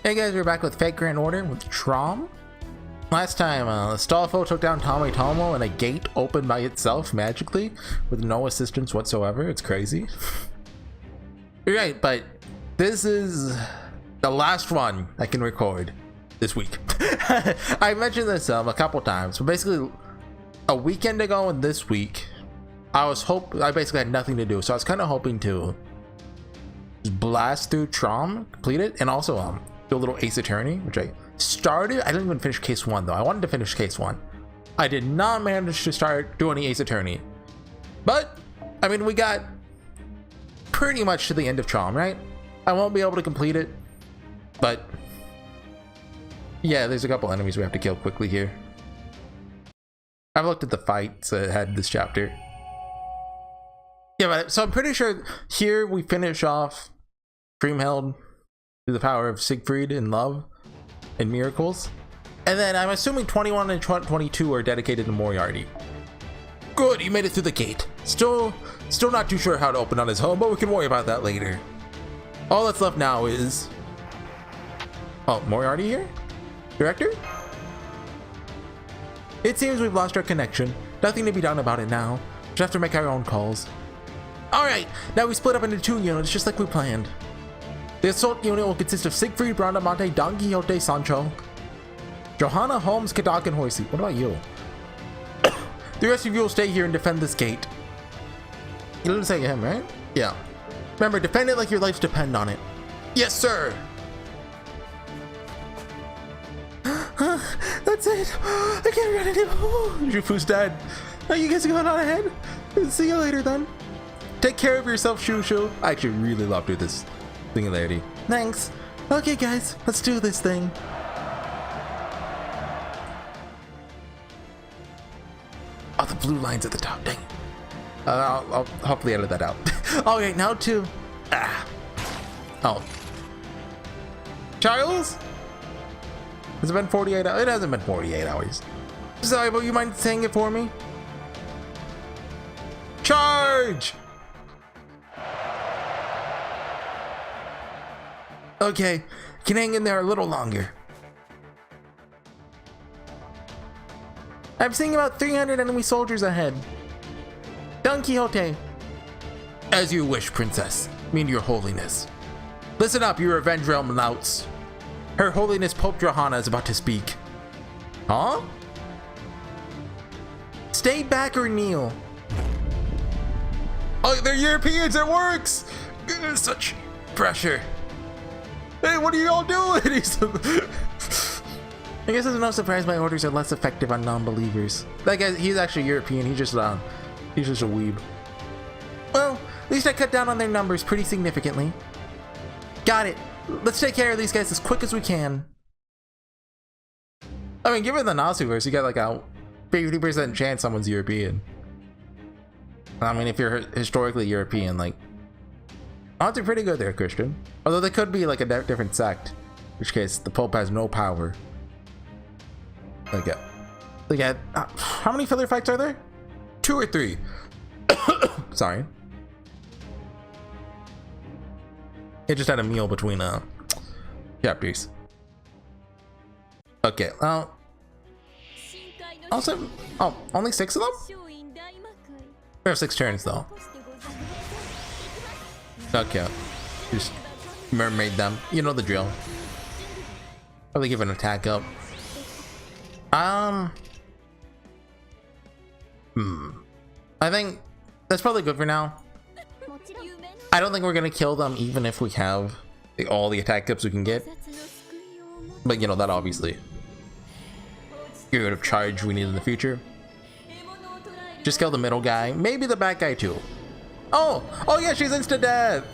Hey guys, we're back with Fake Grand Order with Traum. Last time, the Stallfo took down Tommy Tomo and a gate opened by itself magically with no assistance whatsoever. It's crazy. Right, but this is the last one I can record this week. I mentioned this a couple times, but basically a weekend ago and this week, I basically had nothing to do, so I was kind of hoping to just blast through Traum, complete it, and also do a little Ace Attorney, which I started. I didn't even finish case 1 though. I wanted to finish case 1. I did not manage to start doing the Ace Attorney, but I mean, we got pretty much to the end of Traum, right? I won't be able to complete it, but yeah, there's a couple enemies we have to kill quickly here. I've looked at the fights ahead of this chapter. Yeah, but so I'm pretty sure here we finish off Dreamheld through the power of Siegfried and love and miracles. And then I'm assuming 21 and 22 are dedicated to Moriarty. Good, he made it through the gate. Still not too sure how to open on his home, but we can worry about that later. All that's left now is... Oh, Moriarty here? Director? It seems we've lost our connection. Nothing to be done about it now. Just have to make our own calls. Alright, now we split up into 2 units just like we planned. The assault unit will consist of Siegfried, Bradamante, Don Quixote, Sancho, Johanna, Holmes, Kadak, and Horsey. What about you? The rest of you will stay here and defend this gate. You didn't say him, right? Yeah. Remember, defend it like your lives depend on it. Yes, sir! That's it! I can't run anymore! Jufu's dead. Are you guys going on ahead? See you later then. Take care of yourself, Shushu. I actually really loved this singularity. Thanks. Okay guys, let's do this thing. Oh, the blue line's at the top, dang it. I'll hopefully edit that out. Okay, now to... Oh. Charles? Has it been 48 hours? It hasn't been 48 hours. Sorry, but you mind saying it for me? Charge! Okay, can hang in there a little longer. I'm seeing about 300 enemy soldiers ahead. Don Quixote. As you wish, princess. Mean your holiness. Listen up, you Revenge Realm louts. Her Holiness Pope Johanna is about to speak. Huh? Stay back or kneel. Oh, they're Europeans, it works! Such pressure. Hey, what are you all doing? I guess it's no surprise my orders are less effective on non-believers. That guy, he's actually European. He's just a weeb. Well, at least I cut down on their numbers pretty significantly. Got it. Let's take care of these guys as quick as we can. I mean, given the Nasuverse, you got like a 50% chance someone's European. I mean, if you're historically European, like, odds are pretty good there, Christian. Although they could be like a different sect, in which case the Pope has no power. Like, how many filler fights are there? 2 or 3? Sorry. It just had a meal between chapters. Okay, well. Also, oh, only 6 of them? We have 6 turns though. Okay, just mermaid them. You know the drill. Probably give an attack up. I think that's probably good for now. I don't think we're gonna kill them even if we have all the attack ups we can get. But you know, that obviously get rid of charge we need in the future. Just kill the middle guy, maybe the back guy too. Oh yeah, she's insta death.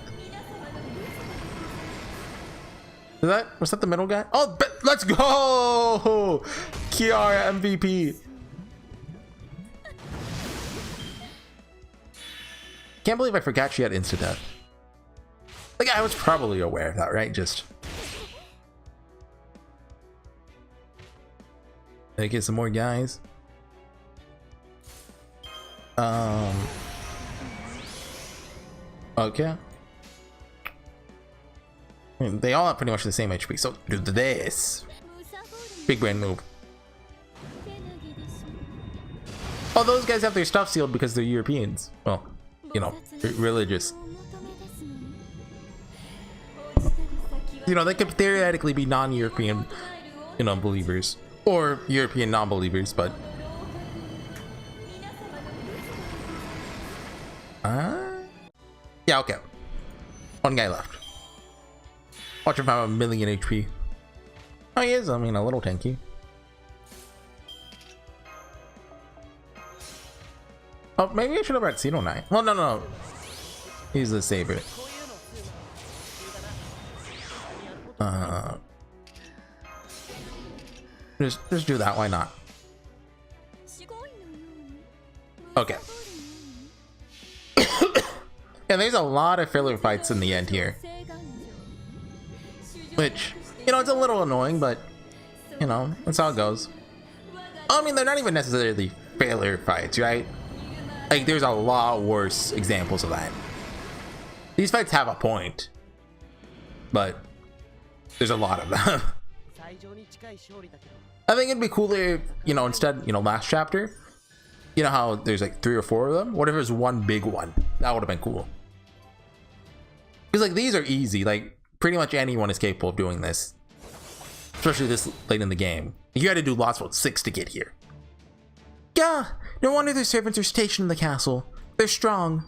Was that the middle guy? Oh, let's go! Kiara MVP. Can't believe I forgot she had insta death. Like, I was probably aware of that, right? Just get some more guys. Okay. I mean, they all have pretty much the same HP, so do this. Big brain move. Oh, those guys have their stuff sealed because they're Europeans. Well, you know, religious. You know, they could theoretically be non-European, you know, believers. Or European non-believers, but... yeah, okay. One guy left. Watch him have 1,000,000 HP. Oh, he is, I mean, a little tanky. Oh, maybe I should have brought Cino Knight. Well, no. He's the saber. Just do that, why not? Okay. Yeah, there's a lot of filler fights in the end here. Which, you know, it's a little annoying, but, you know, that's how it goes. I mean, they're not even necessarily filler fights, right? Like, there's a lot worse examples of that. These fights have a point, but there's a lot of them. I think it'd be cooler if, you know, instead, you know, last chapter, you know how there's like 3 or 4 of them? What if it was one big one? That would have been cool. Because, like, these are easy. Like, pretty much anyone is capable of doing this. Especially this late in the game. You had to do lots of 6 to get here. Yeah, no wonder their servants are stationed in the castle. They're strong.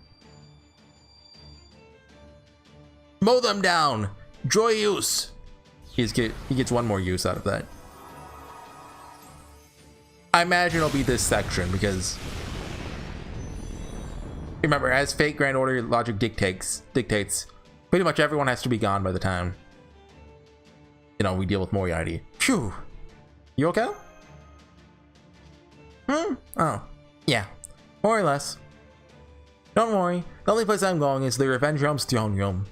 Mow them down. Joy use. He gets one more use out of that. I imagine it'll be this section because, remember, as Fate Grand Order logic dictates, pretty much everyone has to be gone by the time, you know, we deal with Moriarty. Phew. You okay? Oh, yeah, more or less. Don't worry, the only place I'm going is the Revenge Realm's throne room.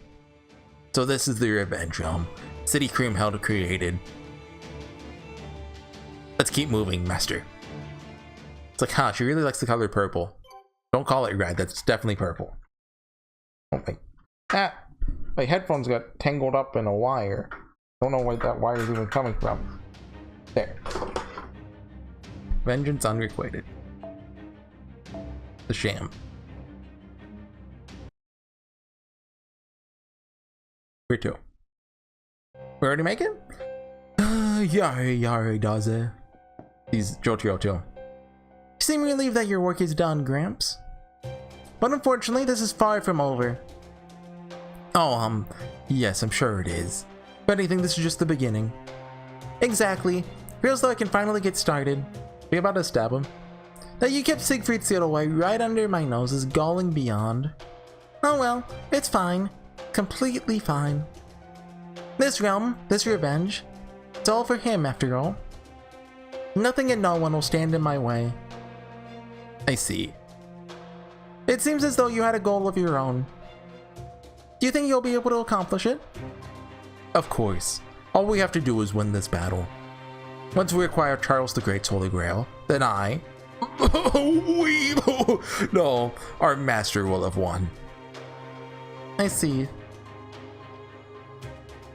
So this is the Revenge Realm. City Cream held created. Let's keep moving, Master. It's like, huh, she really likes the color purple. Don't call it red, that's definitely purple. Oh my headphones got tangled up in a wire. Don't know where that wire is even coming from. There. Vengeance unrequited. The sham. Where to? We already make it? Yari does it. He's Jotaro too. You seem relieved that your work is done, Gramps. But unfortunately, this is far from over. Oh, yes, I'm sure it is. If anything, this is just the beginning. Exactly. Feels like I can finally get started. Be about to stab him. That you kept Siegfried sealed away right under my nose is galling beyond. Oh well, it's fine. Completely fine. This realm, this revenge, it's all for him after all. Nothing and no one will stand in my way. I see. It seems as though you had a goal of your own. Do you think you'll be able to accomplish it? Of course. All we have to do is win this battle. Once we acquire Charles the Great's Holy Grail, then no, our master will have won. I see.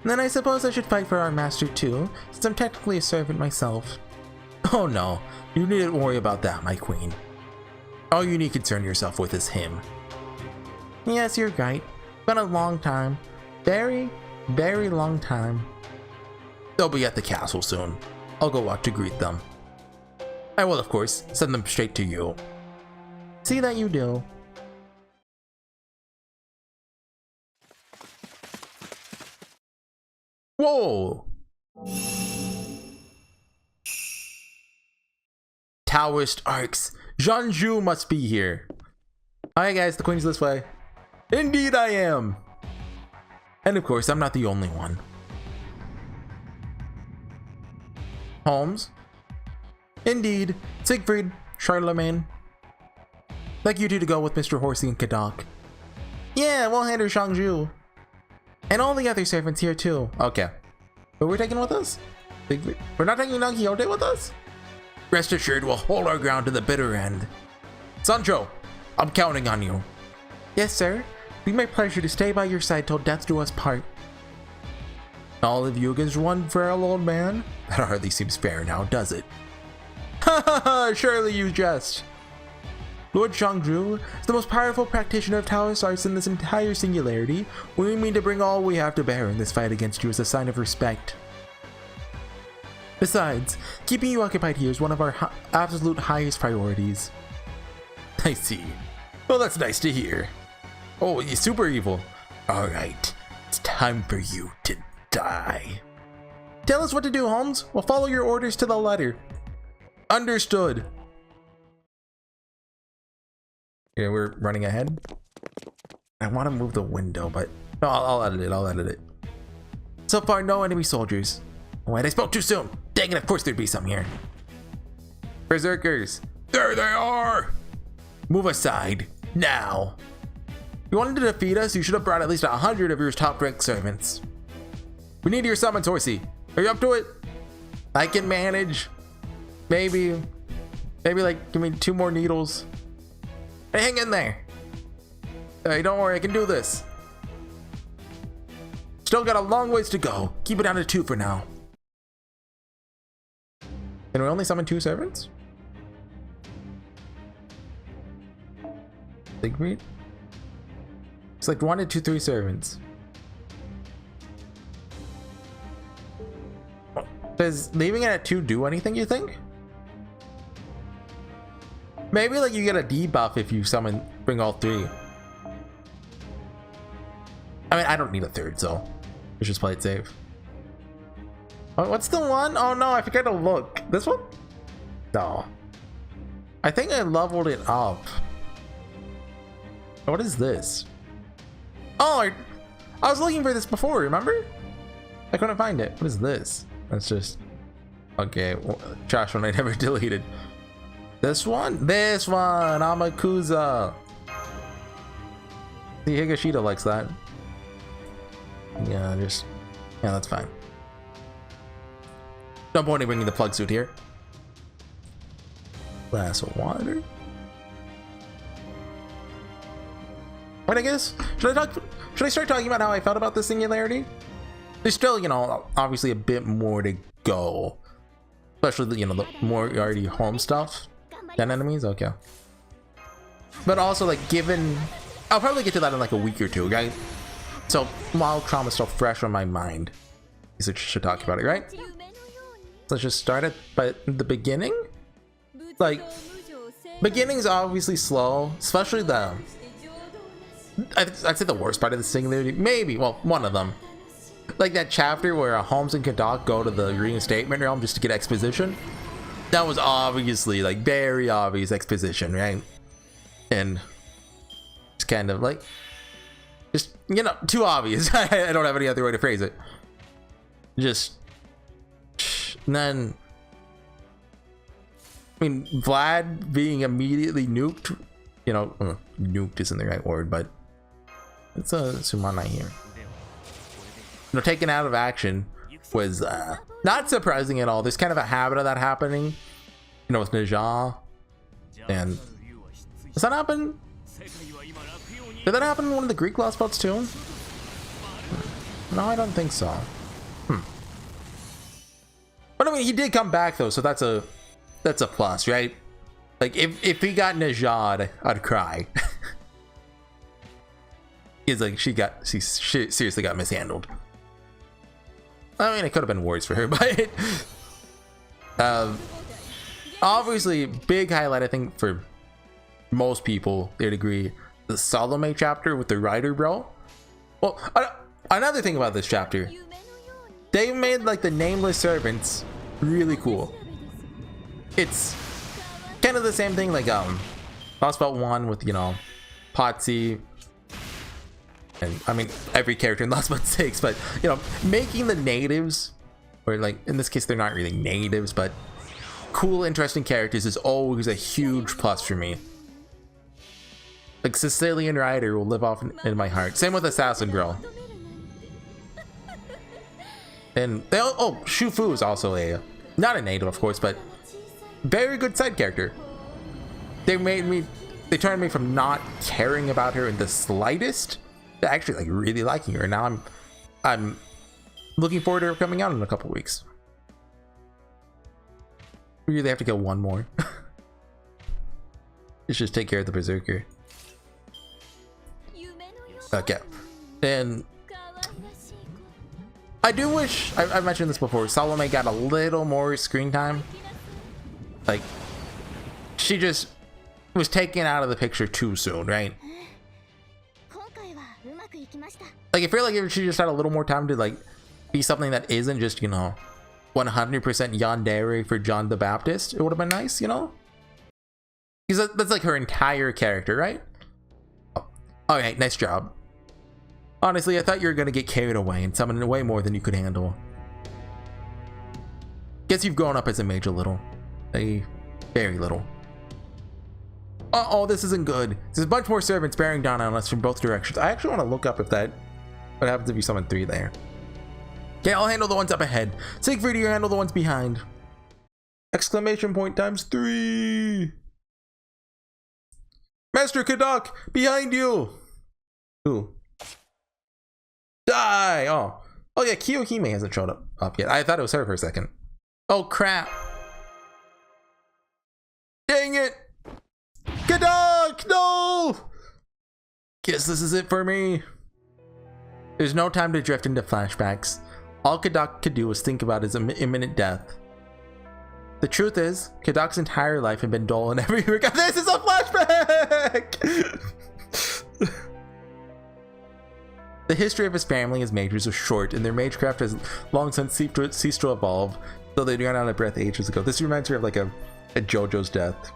Then I suppose I should fight for our master too, since I'm technically a servant myself. Oh no, you needn't worry about that, my queen. All you need to concern yourself with is him. Yes, you're right. Been a long time. Very, very long time. They'll be at the castle soon. I'll go out to greet them. I will, of course, send them straight to you. See that you do. Whoa! Taoist arcs. Jeanju must be here. Alright guys, the queen's this way. Indeed I am! And of course, I'm not the only one. Holmes? Indeed. Siegfried, Charlemagne. Like you two to go with Mr. Horsey and Kadok. Yeah, we'll hand her Shangju. And all the other servants here too. Okay. Who are we taking with us? We're not taking Don Quixote with us? Rest assured, we'll hold our ground to the bitter end. Sancho, I'm counting on you. Yes, sir. It'll be my pleasure to stay by your side till death do us part. All of you against one frail old man? That hardly seems fair now, does it? Ha ha ha! Surely you jest. Lord Zhangzhu is the most powerful practitioner of Taoist arts in this entire singularity. We mean to bring all we have to bear in this fight against you as a sign of respect. Besides, keeping you occupied here is one of our absolute highest priorities. I see. Well, that's nice to hear. Oh, you're super evil. Alright, it's time for you to die. Tell us what to do, Holmes. We'll follow your orders to the letter. Understood. Yeah, we're running ahead. I want to move the window, but no, I'll edit it. I'll edit it. So far, no enemy soldiers. Wait, I spoke too soon. Dang it, of course there'd be some here. Berserkers. There they are. Move aside, now. If you wanted to defeat us, you should have brought at least 100 of your top-ranked servants. We need your summons, Horsey. Are you up to it? I can manage. Maybe like, give me 2 more needles. Hey, hang in there. Hey, don't worry, I can do this. Still got a long ways to go. Keep it down to 2 for now. Can we only summon 2 servants? Siegfried? It's like 1 to 2, 3 servants. Does leaving it at 2 do anything, you think? Maybe like you get a debuff if you bring all 3. I mean, I don't need a 3rd, so let's just play it safe. Oh, what's the one? Oh no, I forgot to look. This one? No. I think I leveled it up. What is this? Oh, I was looking for this before, remember? I couldn't find it. What is this? That's just... Okay, well, trash one I never deleted. This one? This one! Amakusa! See, Higashida likes that. Yeah, that's fine. No point in bringing the plug suit here. Glass of water. Wait, I guess, should I start talking about how I felt about this singularity? There's still, you know, obviously a bit more to go. Especially, you know, the more already home stuff than enemies, okay. But also, like, given... I'll probably get to that in like a week or 2, okay? So, while Traum is still fresh on my mind, I should talk about it, right? Let's just start it by the beginning. Like, beginning's obviously slow, especially the... I'd say the worst part of the singularity, maybe, well, one of them. Like that chapter where Holmes and Kadok go to the reinstatement realm just to get exposition. That was obviously, like, very obvious exposition, right? And it's kind of like, just, you know, too obvious. I don't have any other way to phrase it. Just, and then, I mean, Vlad being immediately nuked, you know, nuked isn't the right word, but it's a Sumana here. You know, taken out of action was not surprising at all. There's kind of a habit of that happening, you know, with Najah. And does that happen? Did that happen in one of the Greek lost belts too? No, I don't think so. But I mean, he did come back though, so that's a plus, right? Like if he got Najad, I'd cry. He's like, she seriously got mishandled. I mean, it could have been worse for her, but obviously big highlight, I think, for most people, they'd agree, the Salome chapter with the Rider Bro. Well, another thing about this chapter, they made like the nameless servants really cool. It's kind of the same thing like Lost Belt 1 with, you know, Potsy, and I mean every character in Lost Belt 6, but you know, making the natives, or like in this case they're not really natives, but cool, interesting characters is always a huge plus for me. Like Sicilian Rider will live off in my heart. Same with Assassin Girl. And they Shufu is also not a native, of course, but very good side character. They turned me from not caring about her in the slightest to actually like really liking her. And now I'm Looking forward to her coming out in a couple weeks. We really have to kill one more. Let's just take care of the berserker. Okay. And I do wish, I mentioned this before, Salome got a little more screen time. Like, she just was taken out of the picture too soon, right? Like, I feel like if she just had a little more time to, like, be something that isn't just, you know, 100% yandere for John the Baptist, it would have been nice, you know? Because that's like her entire character, right? Oh, alright, nice job. Honestly, I thought you were gonna get carried away and summon way more than you could handle. Guess you've grown up as a mage a little. A very little. Uh-oh, this isn't good. There's a bunch more servants bearing down on us from both directions. I actually want to look up if that... what happens if you summon 3 there. Okay, I'll handle the ones up ahead. Siegfried, you handle the ones behind. Exclamation point times 3. Master Kadak, behind you. Ooh. Die! Oh. Oh yeah, Kiyohime hasn't showed up yet. I thought it was her for a second. Oh crap. Dang it! Kadak! No! Guess this is it for me. There's no time to drift into flashbacks. All Kadak could do was think about his imminent death. The truth is, Kadak's entire life had been dull and every regard. This is a flashback! The history of his family as mages was short, and their magecraft has long since ceased to evolve, though they ran out of breath ages ago. This reminds me of like a JoJo's death.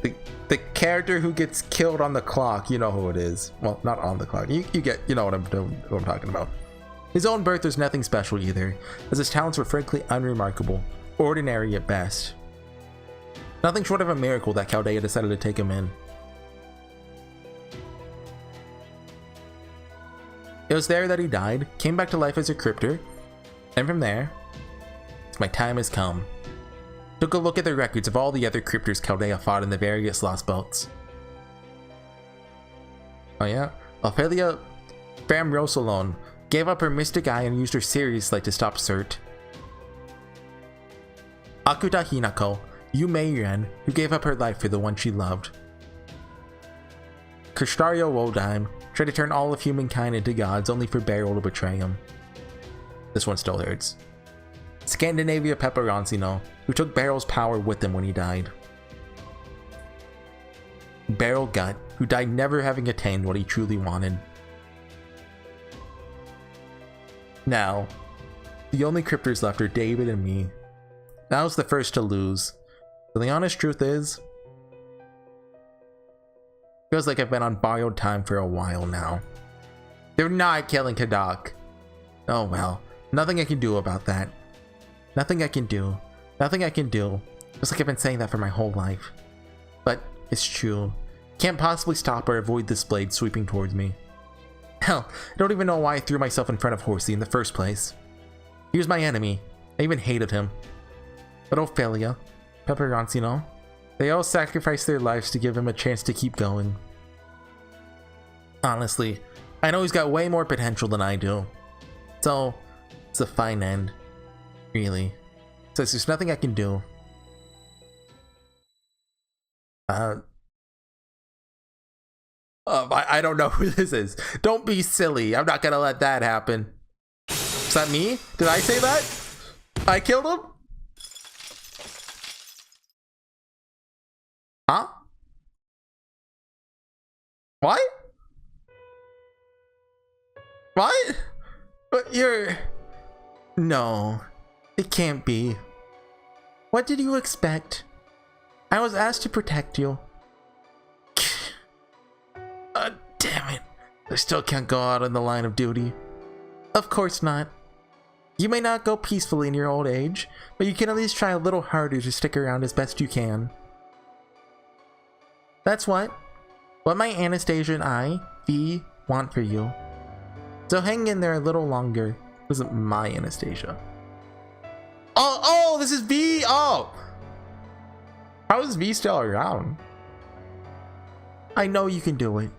The character who gets killed on the clock, you know who it is. Well, not on the clock. You know what I'm talking about. His own birth was nothing special either, as his talents were frankly unremarkable, ordinary at best. Nothing short of a miracle that Chaldea decided to take him in. It was there that he died, came back to life as a crypter, and from there, my time has come. Took a look at the records of all the other crypters Chaldea fought in the various Lost Belts. Oh yeah? Ophelia Famrosalon gave up her mystic eye and used her Sirius light to stop Cert. Akuta Hinako, Yumeiren, who gave up her life for the one she loved. Kristario Woldheim tried to turn all of humankind into gods only for Beryl to betray him. This one still hurts. Scandinavia Peperoncino, who took Beryl's power with him when he died. Beryl Gut, who died never having attained what he truly wanted. Now, the only cryptors left are David and me. I was the first to lose. But the honest truth is, feels like I've been on borrowed time for a while now. They're not killing Kadak. Oh well, nothing I can do about that. Nothing I can do. Nothing I can do. Just like I've been saying that for my whole life. But it's true. Can't possibly stop or avoid this blade sweeping towards me. Hell, I don't even know why I threw myself in front of Horsey in the first place. He was my enemy. I even hated him. But Ophelia, Peperoncino, they all sacrificed their lives to give him a chance to keep going. Honestly, I know he's got way more potential than I do. So, it's a fine end. Really. So there's nothing I can do. I don't know who this is. Don't be silly. I'm not gonna let that happen. Is that me? Did I say that? I killed him? Huh? What? What? But you're... No. It can't be. What did you expect? I was asked to protect you. Damn it. I still can't go out on the line of duty. Of course not. You may not go peacefully in your old age, but you can at least try a little harder to stick around as best you can. That's what my Anastasia and I, V, want for you. So hang in there a little longer. This isn't my Anastasia. Oh, this is V! Oh! How is V still around? I know you can do it.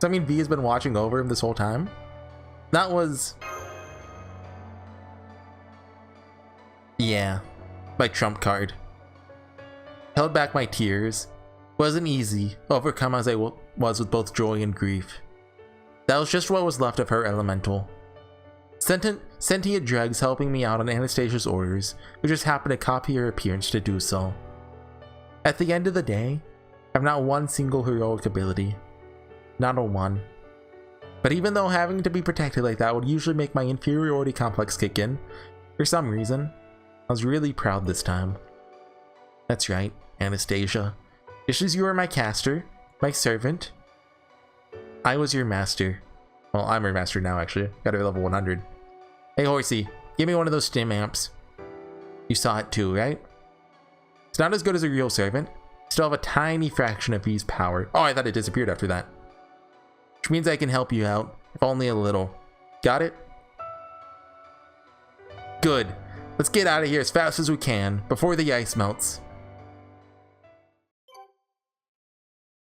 So I mean, V has been watching over him this whole time. That was... yeah, my trump card. Held back my tears. Wasn't easy, overcome as I was with both joy and grief. That was just what was left of her elemental. Sentient dregs helping me out on Anastasia's orders, who just happened to copy her appearance to do so. At the end of the day, I have not one single heroic ability. Not a one. But even though having to be protected like that would usually make my inferiority complex kick in, for some reason, I was really proud this time. That's right, Anastasia. Just as you were my caster, my servant, I was your master. Well, I'm your master now, actually. Got to level 100. Hey, Horsey, give me one of those stim amps. You saw it too, right? It's not as good as a real servant. Still have a tiny fraction of V's power. Oh, I thought it disappeared after that. Which means I can help you out, if only a little. Got it? Good. Let's get out of here as fast as we can, before the ice melts.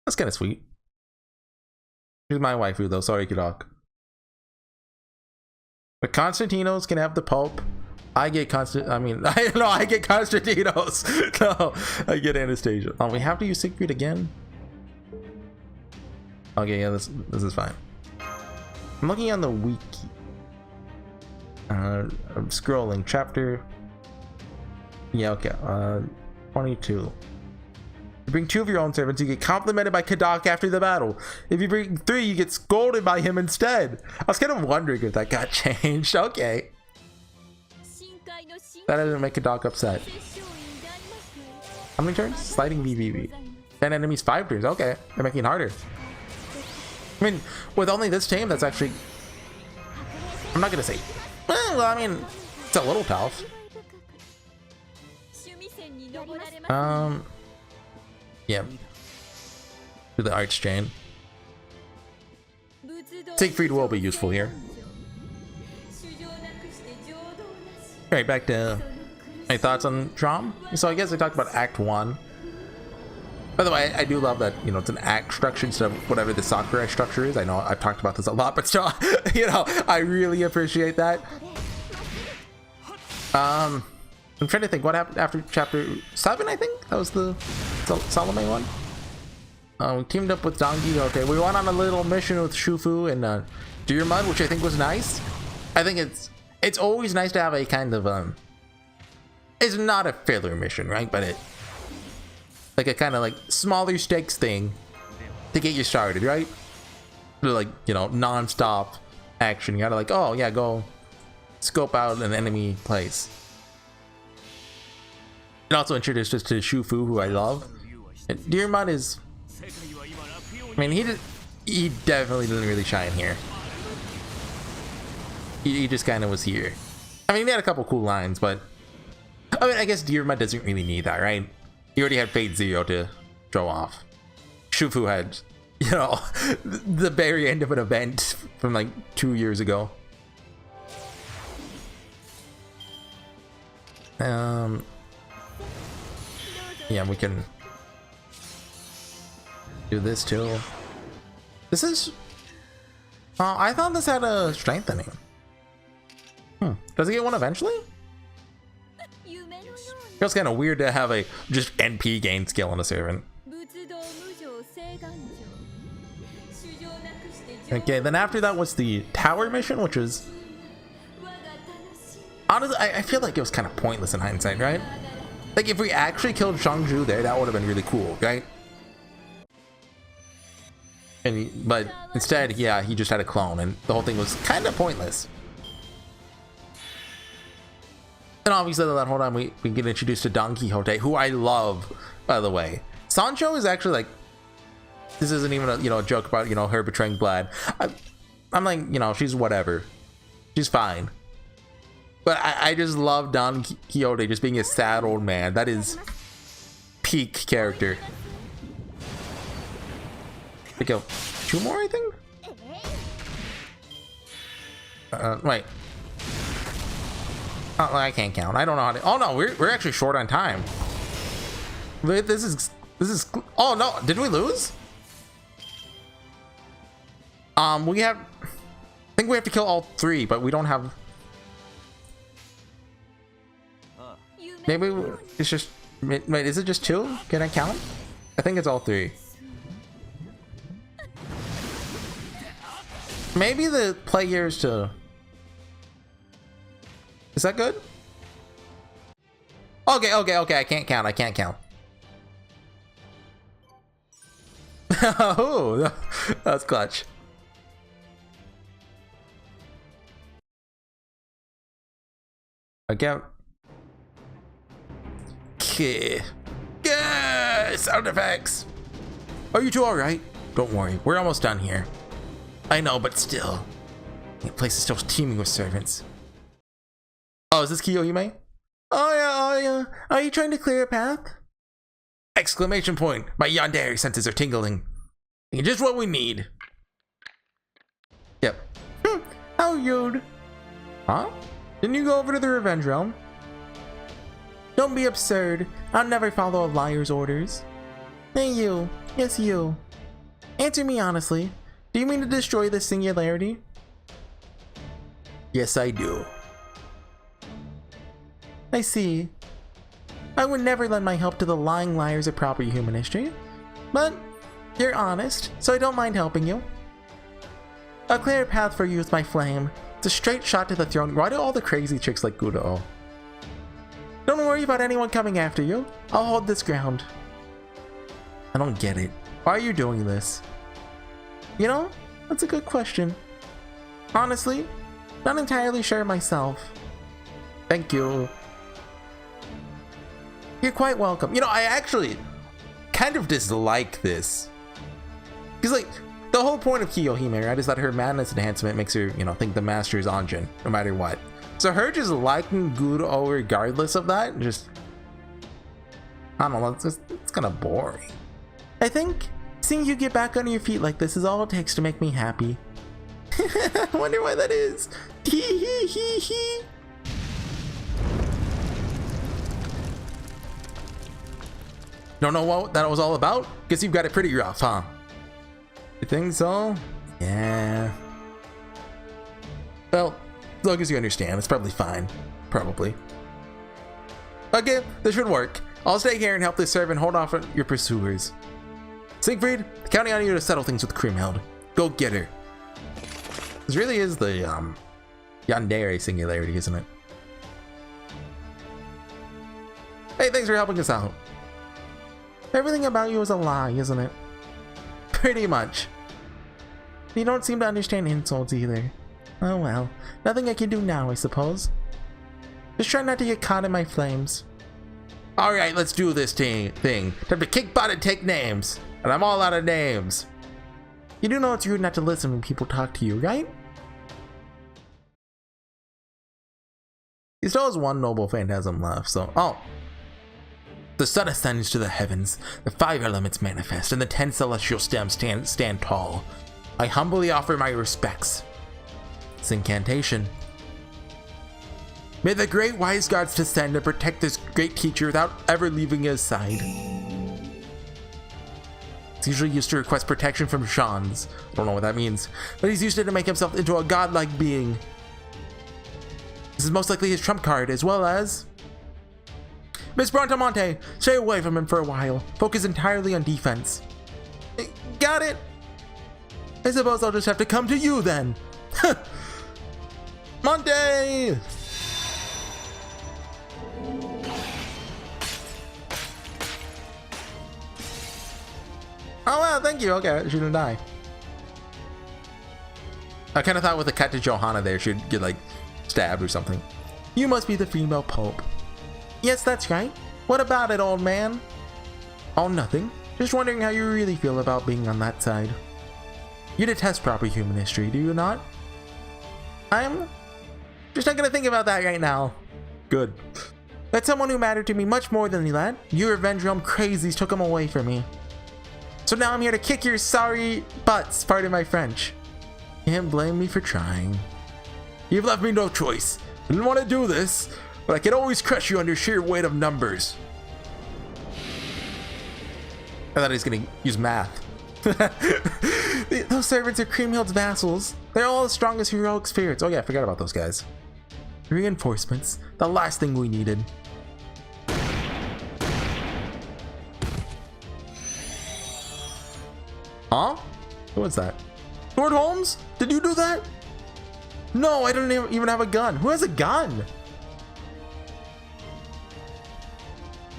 That's kind of sweet. She's my waifu though, sorry Kadok. But Constantinos can have the pulp. I get I get Constantinos. No, I get Anastasia. Oh, we have to use Siegfried again? Okay, yeah, this is fine. I'm looking on the wiki. I'm scrolling. Chapter. Yeah, okay. 22. You bring 2 of your own servants, you get complimented by Kadok after the battle. If you bring 3, you get scolded by him instead. I was kind of wondering if that got changed. Okay. That doesn't make Kadok upset. How many turns? Sliding VVV. 10 enemies, 5 turns. Okay, they're making it harder. I mean, with only this team, that's actually... I'm not gonna say... well, I mean, it's a little tough. Yeah. To the Archchain. Siegfried will be useful here. Alright, back to my thoughts on Traum. So I guess I talked about Act 1. By the way, I do love that, you know, it's an act structure instead of whatever the Sakura structure is. I know I've talked about this a lot, but still, you know, I really appreciate that. I'm trying to think what happened after chapter 7, I think? That was the Salome one? We teamed up with Donkey. Okay, we went on a little mission with Shufu and Deer Mud, which I think was nice. I think it's always nice to have a kind of it's not a filler mission, right? But it like a kind of like smaller stakes thing to get you started, right? Like, you know, non-stop action. You gotta like, oh yeah, go scope out an enemy place. It also introduced us to Shufu, who I love. And Deer Mud is, I mean, he definitely didn't really shine here. He just kind of was here. I mean, he had a couple cool lines, but I mean, I guess Deer Mud doesn't really need that, right? He already had Fate Zero to show off. Shufu had, you know, the very end of an event from like 2 years ago. Yeah, we can do this too. This is... I thought this had a strengthening. Does it get one eventually? Feels kind of weird to have a just NP gain skill on a servant. Okay, then after that was the tower mission, which was... honestly, I feel like it was kind of pointless in hindsight, right? Like, if we actually killed Shangju there, that would have been really cool, right? But instead, yeah, he just had a clone, and the whole thing was kind of pointless. And obviously, that whole time, we get introduced to Don Quixote, who I love, by the way. Sancho is actually, like... this isn't even a, you know, a joke about, you know, her betraying Vlad. I'm like, you know, she's whatever. She's fine. But I just love Don Quixote just being a sad old man. That is peak character. We go 2 more, I think? Wait. Oh, I can't count. I don't know how to... oh no, we're actually short on time. This is... oh no, did we lose? We have, I think we have to kill all 3, but we don't have. Maybe it's just, wait, is it just 2? Can I count? I think it's all 3. Maybe the play here is to, is that good? Okay, I can't count. Oh, that's clutch. Again. Okay. Yeah, sound effects. Are you two all right? Don't worry, we're almost done here. I know, but still, the place is still teeming with servants. Oh, is this Kiyohime? Oh yeah. Are you trying to clear a path? Exclamation point! My yandere senses are tingling. Just what we need. Yep. How rude. Huh? Didn't you go over to the Revenge Realm? Don't be absurd. I'll never follow a liar's orders. Hey you. Yes you. Answer me honestly. Do you mean to destroy this singularity? Yes I do. I see. I would never lend my help to the lying liars of proper human history. But you're honest, so I don't mind helping you. I'll clear a path for you with my flame. It's a straight shot to the throne. Why do all the crazy chicks like Gudo? Don't worry about anyone coming after you. I'll hold this ground. I don't get it. Why are you doing this? You know, that's a good question. Honestly, not entirely sure myself. Thank you. You're quite welcome. You know, I actually kind of dislike this. Because, like, the whole point of Kiyohime, right, is that her madness enhancement makes her, you know, think the master is Anjin, no matter what. So her just liking Gudo regardless of that, just, I don't know, it's kind of boring. I think seeing you get back on your feet like this is all it takes to make me happy. I wonder why that is. Hee hee hee hee. Don't know what that was all about? Guess you've got it pretty rough, huh? You think so? Yeah. Well, as long as you understand, it's probably fine. Probably. Okay, this should work. I'll stay here and help this servant hold off your pursuers. Siegfried, counting on you to settle things with Kriemhild. Go get her. This really is the yandere singularity, isn't it? Hey, thanks for helping us out. Everything about you is a lie, isn't it? Pretty much. You don't seem to understand insults either. Oh well, nothing I can do now, I suppose. Just try not to get caught in my flames. Alright, let's do this thing. Time to kick butt and take names. And I'm all out of names. You do know it's rude not to listen when people talk to you, right? He still has one noble phantasm left, so... Oh! The sun ascends to the heavens, the 5 elements manifest, and the 10 celestial stems stand tall. I humbly offer my respects. It's incantation. May the great wise gods descend and protect this great teacher without ever leaving his side. It's usually used to request protection from Shans. I don't know what that means, but he's used it to make himself into a godlike being. This is most likely his trump card, as well as... Miss Brontamonte, stay away from him for a while. Focus entirely on defense. Got it. I suppose I'll just have to come to you then. Monte! Oh wow, thank you. Okay, she didn't die. I kind of thought with a cut to Johanna there, she'd get like stabbed or something. You must be the female pope. Yes, that's right. What about it, old man? Oh, nothing. Just wondering how you really feel about being on that side. You detest proper human history, do you not? I'm just not gonna think about that right now. Good. That's someone who mattered to me much more than that. You Revenge Realm crazies took him away from me. So now I'm here to kick your sorry butts, pardon my French. Can't blame me for trying. You've left me no choice. I didn't want to do this, but I can always crush you under sheer weight of numbers. I thought he was gonna use math. Those servants are Kriemhild's vassals. They're all as strong as heroic spirits. Oh yeah, I forgot about those guys. Reinforcements. The last thing we needed. Huh? Who was that? Lord Holmes? Did you do that? No, I don't even have a gun. Who has a gun?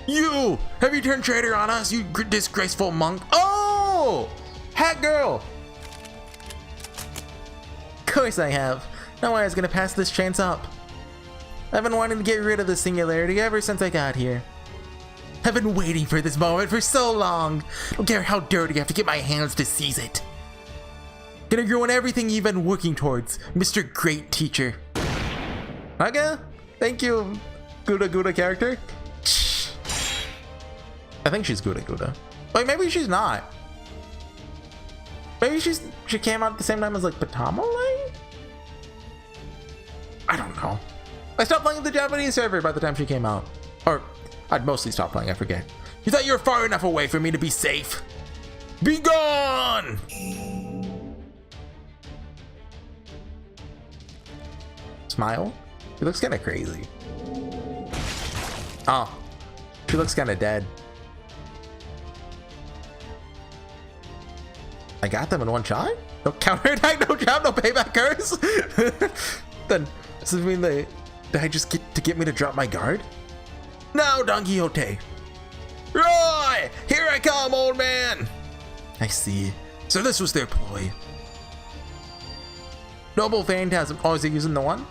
You! Have you turned traitor on us, you disgraceful monk? Oh! Hat girl! Of course I have. No way I was gonna pass this chance up. I've been wanting to get rid of the singularity ever since I got here. I've been waiting for this moment for so long. Don't care how dirty I have to get my hands to seize it. Gonna ruin everything you've been working towards, Mr. Great Teacher. Okay, thank you, Gouda character. I think she's Gouda. Like maybe she's not. Maybe she came out at the same time as like Patamale? I don't know. I stopped playing the Japanese server by the time she came out. Or I'd mostly stopped playing, I forget. You thought you were far enough away for me to be safe? Be gone! Smile? She looks kinda crazy. Oh. She looks kinda dead. I got them in one shot? No counterattack, no jab, no payback curse? Then, does it mean did I just get me to drop my guard? Now, Don Quixote. Roy! Here I come, old man! I see. So this was their ploy. Noble Phantasm. Oh, is he using the one?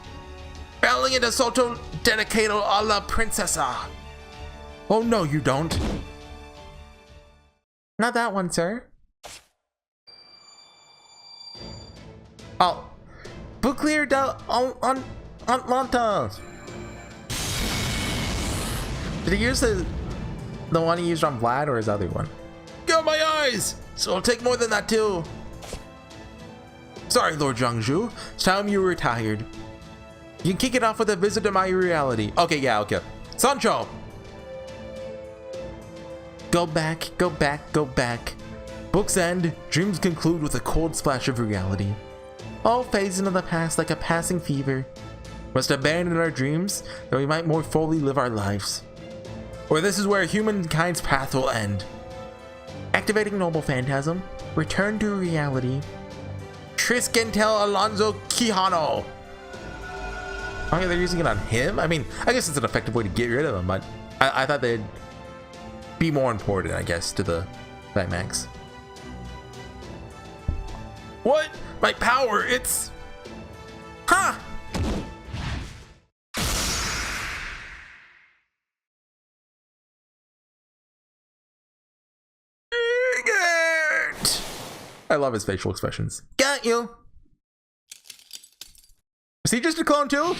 Belling into Soto Dedicado a la Princesa. Oh, no, you don't. Not that one, sir. Oh. Buclear del Atlanta. Did he use the one he used on Vlad or his other one? Got my eyes! So it'll take more than that too. Sorry, Lord Zhangzhu. It's time you retired. You can kick it off with a visit to my reality. Okay, yeah, okay. Sancho! Go back, go back, go back. Books end, dreams conclude with a cold splash of reality. All fades into the past like a passing fever. Must abandon our dreams that we might more fully live our lives. Or this is where humankind's path will end. Activating Noble Phantasm. Return to reality. Triskentel Alonso Quijano. Okay, they're using it on him? I mean, I guess it's an effective way to get rid of him, but I thought they'd be more important, I guess, to the Max. What? My power, it's... Ha! I love his facial expressions. Got you! Is he just a clone too?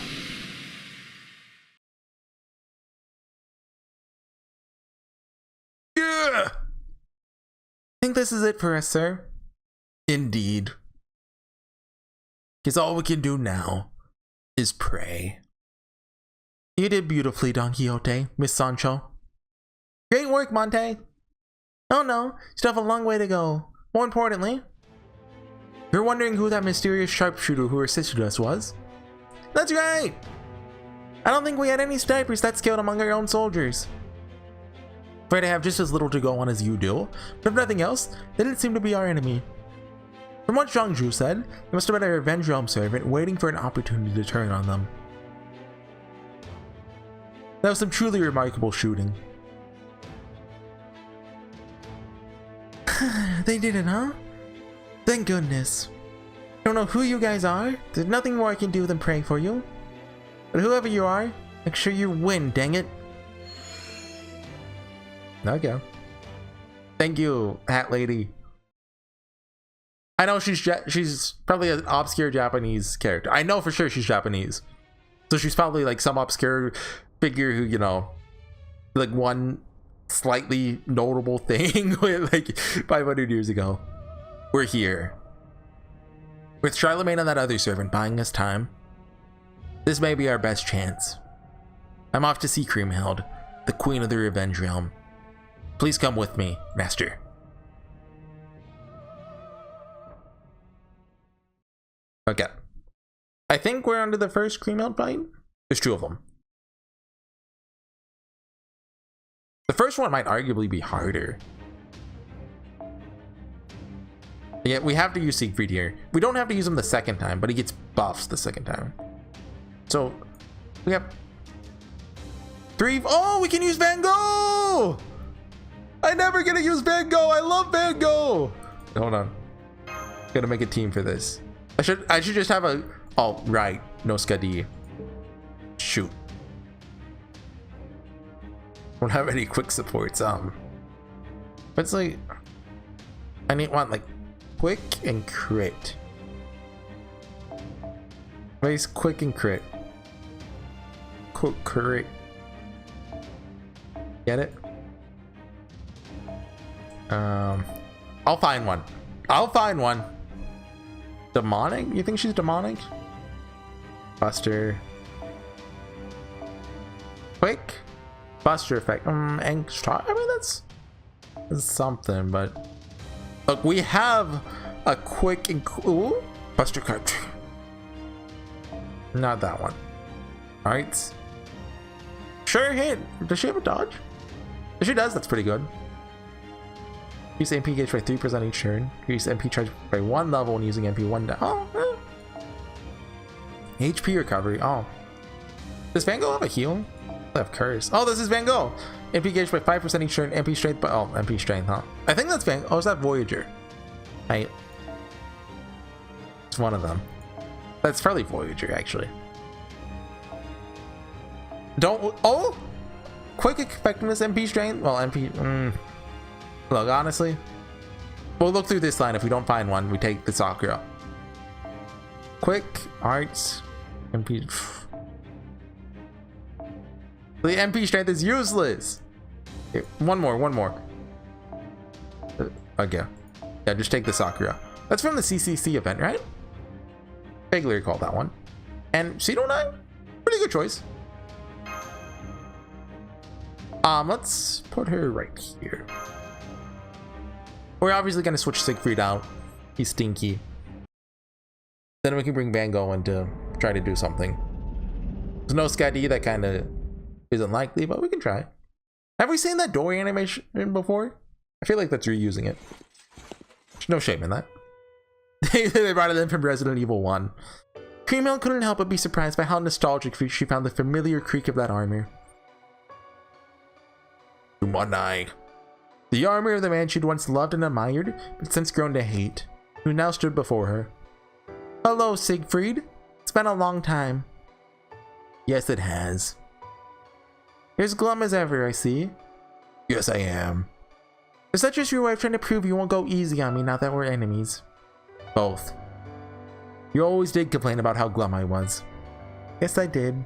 Yeah! I think this is it for us, sir. Indeed. Because all we can do now is pray. You did beautifully, Don Quixote, Miss Sancho. Great work, Monte. Oh no, you still have a long way to go. More importantly, you're wondering who that mysterious sharpshooter who assisted us was? That's right! I don't think we had any snipers that skilled among our own soldiers. Afraid I have just as little to go on as you do, but if nothing else, they didn't seem to be our enemy. From what Zhangzhu said, it must have been a revenge realm servant waiting for an opportunity to turn on them. That was some truly remarkable shooting. They did it, huh? Thank goodness. I don't know who you guys are. There's nothing more I can do than pray for you. But whoever you are, make sure you win, dang it. Okay. Thank you, Hat Lady. I know she's probably an obscure Japanese character. I know for sure she's Japanese. So she's probably like some obscure figure who, you know, like one slightly notable thing with like 500 years ago. We're here. With Charlemagne and that other servant buying us time, this may be our best chance. I'm off to see Kriemhild, the Queen of the Revenge Realm. Please come with me, Master. Okay. I think we're onto the first cream out fight. There's 2 of them. The first one might arguably be harder. Yeah, we have to use Siegfried here. We don't have to use him the second time, but he gets buffs the second time. So we have 3. Oh, we can use Van Gogh! I never get to use Van Gogh. I love Van Gogh. Hold on. Gotta make a team for this. I should just have a. Oh right, no Skadi. Shoot. Don't have any quick supports. But it's like I want like quick and crit. Race quick and crit. Quick crit. Get it? I'll find one. I'll find one. Demonic? You think she's demonic? Buster. Quick. Buster effect. Angst. I mean, that's something, but look, we have a quick and ooh, Buster card. Not that one. All right. Sure hit. Does she have a dodge? If she does, that's pretty good. Use MP gauge by 3% each turn. Use MP charge by 1 level when using MP 1 down. Oh, HP recovery. Oh. Does Van Gogh have a heal? I have curse. Oh, this is Van Gogh. MP gauge by 5% each turn. MP strength by MP strength, huh? I think that's Van. Oh, is that Voyager? It's one of them. That's probably Voyager, actually. Don't. Oh, quick effectiveness, MP strength. Well, MP. Look, honestly, we'll look through this line. If we don't find one, we take the Sakura. Quick arts, MP. The MP strength is useless. Okay, one more. Okay, yeah, just take the Sakura. That's from the CCC event, right? Vaguely recall that one. And Cedo 9, pretty good choice. Let's put her right here. We're obviously going to switch Siegfried out. He's stinky. Then we can bring Van Gogh in to try to do something. There's no Skadi, that kind of isn't likely, but we can try. Have we seen that Dory animation before? I feel like that's reusing it. There's no shame in that. They brought it in from Resident Evil 1. Creamel couldn't help but be surprised by how nostalgic she found the familiar creak of that armor. Umanai. The armor of the man she'd once loved and admired, but since grown to hate, who now stood before her. Hello, Siegfried. It's been a long time. Yes, it has. You're as glum as ever, I see. Yes, I am. Is that just your wife trying to prove you won't go easy on me now that we're enemies? Both. You always did complain about how glum I was. Yes, I did.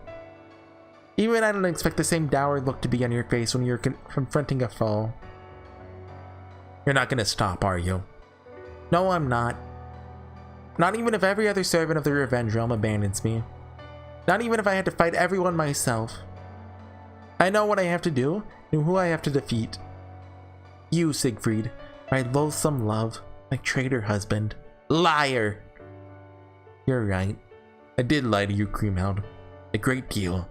Even I don't expect the same dour look to be on your face when you're confronting a foe. You're not gonna stop, are you? No, I'm not. Not even if every other servant of the Revenge Realm abandons me. Not even if I had to fight everyone myself. I know what I have to do and who I have to defeat. You, Siegfried, my loathsome love, my traitor husband. Liar! You're right. I did lie to you, Creamhound. A great deal.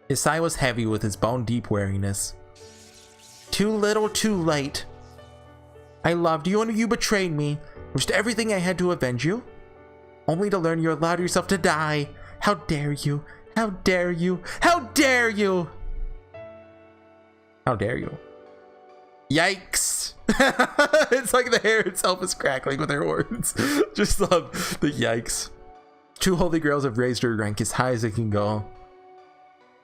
His sigh was heavy with his bone-deep wariness. Too little, too late. I loved you and you betrayed me. Risked everything I had to avenge you. Only to learn you allowed yourself to die. How dare you? How dare you? How dare you? How dare you? Yikes. It's like the hair itself is crackling with her horns. Just love the yikes. 2 holy grails have raised her rank as high as it can go.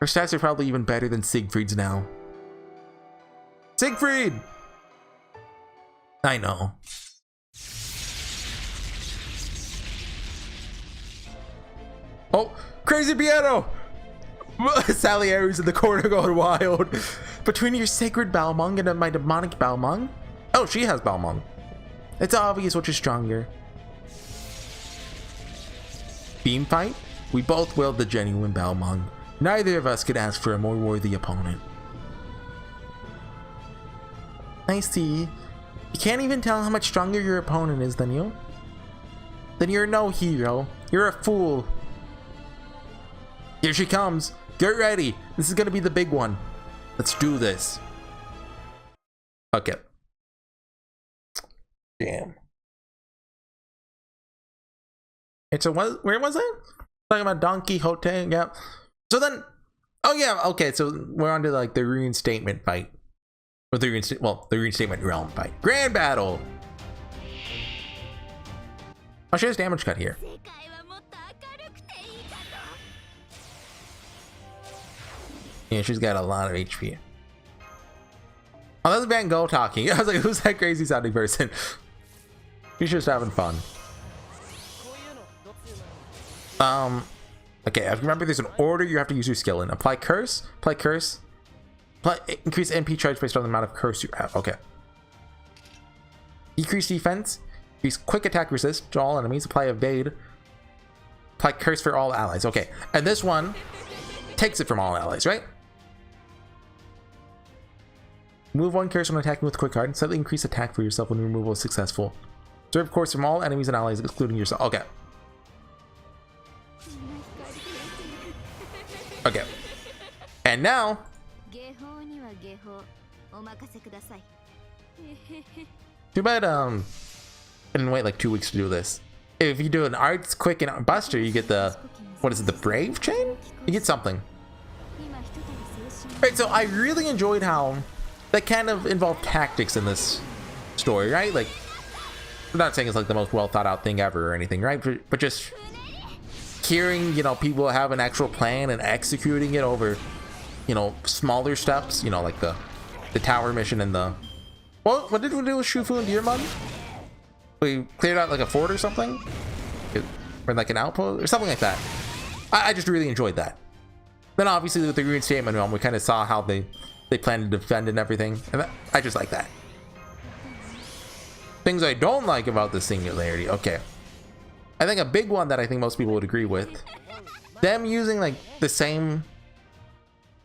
Her stats are probably even better than Siegfried's now. Siegfried! I know. Oh, crazy piano! Salieri's in the corner going wild. Between your sacred Balmung and my demonic Balmung? Oh, she has Balmung. It's obvious which is stronger. Beam fight? We both willed the genuine Balmung. Neither of us could ask for a more worthy opponent. I see. You can't even tell how much stronger your opponent is than you. then you're no hero. You're a fool. Here she comes. Get ready. This is gonna be the big one. Let's do this. Okay. Damn. And so what, where was it? Talking about Don Quixote, yeah. So then, oh yeah, okay, so we're on to like the reinstatement fight. Or the reinstatement realm fight. Grand battle! Oh, she has damage cut here. Yeah, she's got a lot of HP. Oh, that's Van Gogh talking. I was like, who's that crazy sounding person? She's just having fun. Okay, remember there's an order you have to use your skill in. Apply curse, increase NP charge based on the amount of curse you have. Okay. Decrease defense, increase quick attack resist to all enemies, apply evade, apply curse for all allies. Okay, and this one takes it from all allies, right? Move one curse when attacking with quick card, slightly increase attack for yourself when removal is successful. Observe course from all enemies and allies, excluding yourself. Okay. Okay. And now. Too bad I didn't wait like 2 weeks to do this. If you do an arts quick and buster, you get the, what is it, the brave chain? You get something. Right, so I really enjoyed how that kind of involved tactics in this story, right? Like, I'm not saying it's like the most well thought out thing ever or anything, right? But just hearing, you know, people have an actual plan and executing it over, you know, smaller steps, you know, like the tower mission and the, what did we do with Shufu and Deermud? We cleared out like a fort or something, or like an outpost or something like that. I just really enjoyed that. Then obviously with the reinstatement realm, we kind of saw how they plan to defend and everything, and I just like that. Things I don't like about the singularity. Okay, I think a big one that I think most people would agree with, them using like the same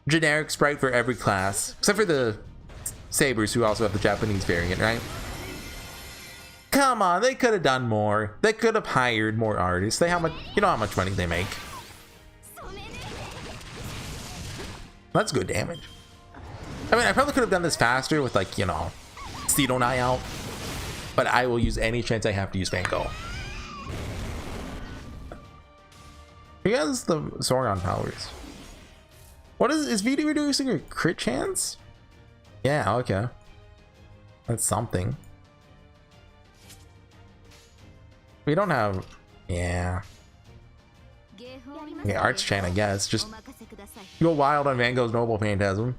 generic sprite for every class, except for the Sabers, who also have the Japanese variant, right? Come on, they could have done more. They could have hired more artists. They how much, you know how much money they make. That's good damage. I mean, I probably could have done this faster with, like, you know, Cedo Nye out, but I will use any chance I have to use Van Gogh. He has the Sauron powers. What is VD reducing your crit chance? Yeah, okay. That's something. We don't have, yeah. Okay, Arts Chain, I guess. Just go wild on Van Gogh's Noble Phantasm.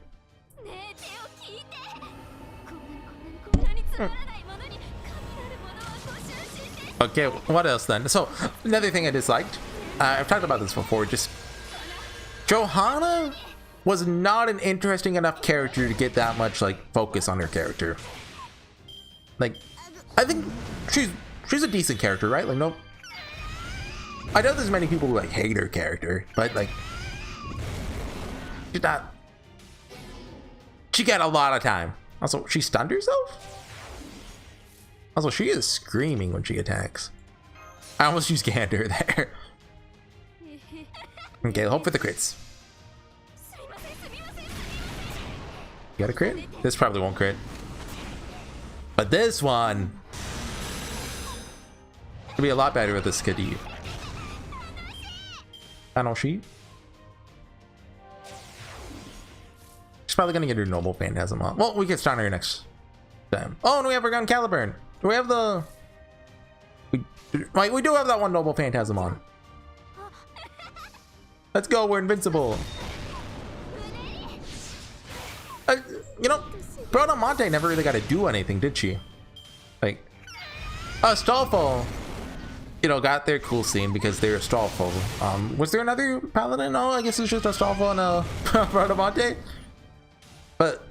Okay, what else then? So, another thing I disliked, I've talked about this before, just Johanna was not an interesting enough character to get that much, like, focus on her character. Like, I think she's a decent character, right? Like, no, I know there's many people who like hate her character, but like, she's not, she got a lot of time. Also, she stunned herself? Also, she is screaming when she attacks. I almost used Gander there. Okay, hope for the crits. You got a crit? This probably won't crit. But this one will be a lot better with this Skadi. Panel sheet. She's probably gonna get her Noble Phantasm on. Well, we can start her next time. Oh, and we have our Gun Caliburn. Do we have the... We do have that one Noble Phantasm on. Let's go, we're invincible. You know, Bradamante never really got to do anything, did she? Like, Astolfo, you know, got their cool scene because they're Astolfo. Was there another paladin? No, I guess it's just Astolfo and Bradamante. But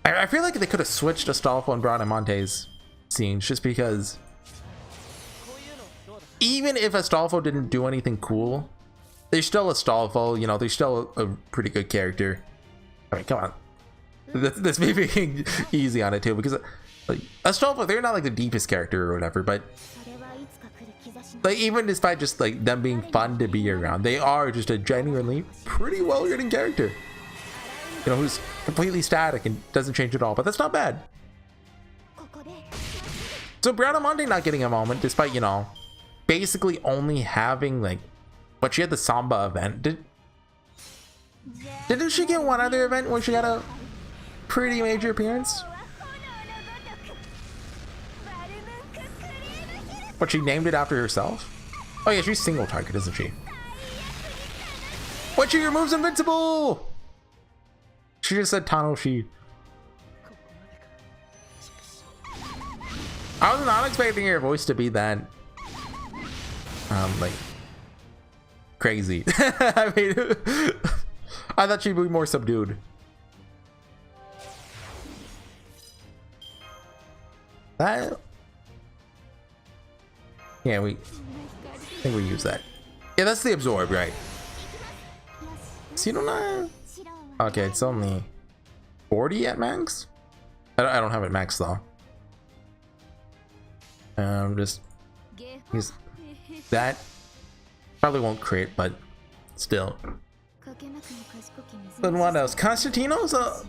I feel like they could have switched Astolfo and Bradamante's scenes, just because even if Astolfo didn't do anything cool, they're still Astolfo, you know, they're still a pretty good character. I mean, come on. This may be easy on it too, because like Astolfo, they're not like the deepest character or whatever, but Like, even despite just like them being fun to be around, they are just a genuinely pretty well written character. You know, who's completely static and doesn't change at all, but that's not bad. So Bradamante not getting a moment, despite, you know, basically only having like, but she had the Samba event. Didn't she get one other event where she had a pretty major appearance? But she named it after herself? Oh yeah, she's single target, isn't she? What, she removes invincible? She just said Tanoshi. I was not expecting her voice to be that like crazy. I mean, I thought she'd be more subdued. That, yeah, I think we use that. Yeah, that's the absorb, right? Sidonai? Okay, it's only 40 at max. I don't have it max though. Just use that. Probably won't create, but still. Then what else? Constantino's I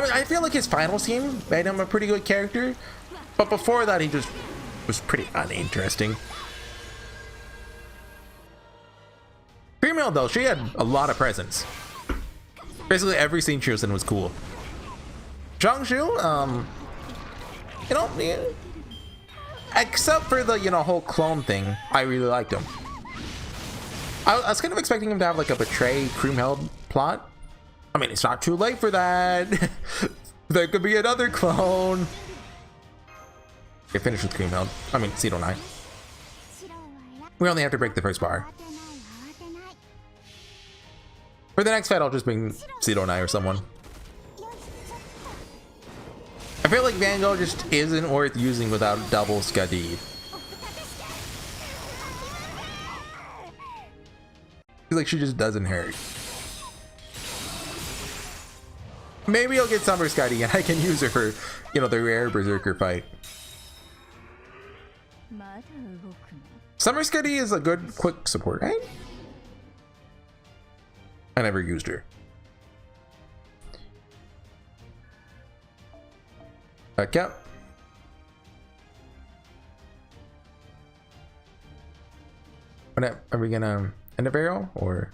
mean, I feel like his final scene made him a pretty good character, but before that he just was pretty uninteresting. Female though, she had a lot of presence. Basically every scene she was in was cool. Zhangshu, you know, yeah, except for the, you know, whole clone thing, I really liked him. I was kind of expecting him to have like a betray Creamheld plot. I mean, it's not too late for that. There could be another clone. Okay, finish with Creamheld. I mean, Sidonai. We only have to break the first bar. For the next fight, I'll just bring Sidonai or someone. I feel like Van Gogh just isn't worth using without double Skadi. Like, she just doesn't hurt. Maybe I'll get Summer Skadi and I can use her for, you know, the rare Berserker fight. Summer Skadi is a good quick support, right? I never used her. Okay. Are we gonna end a barrel or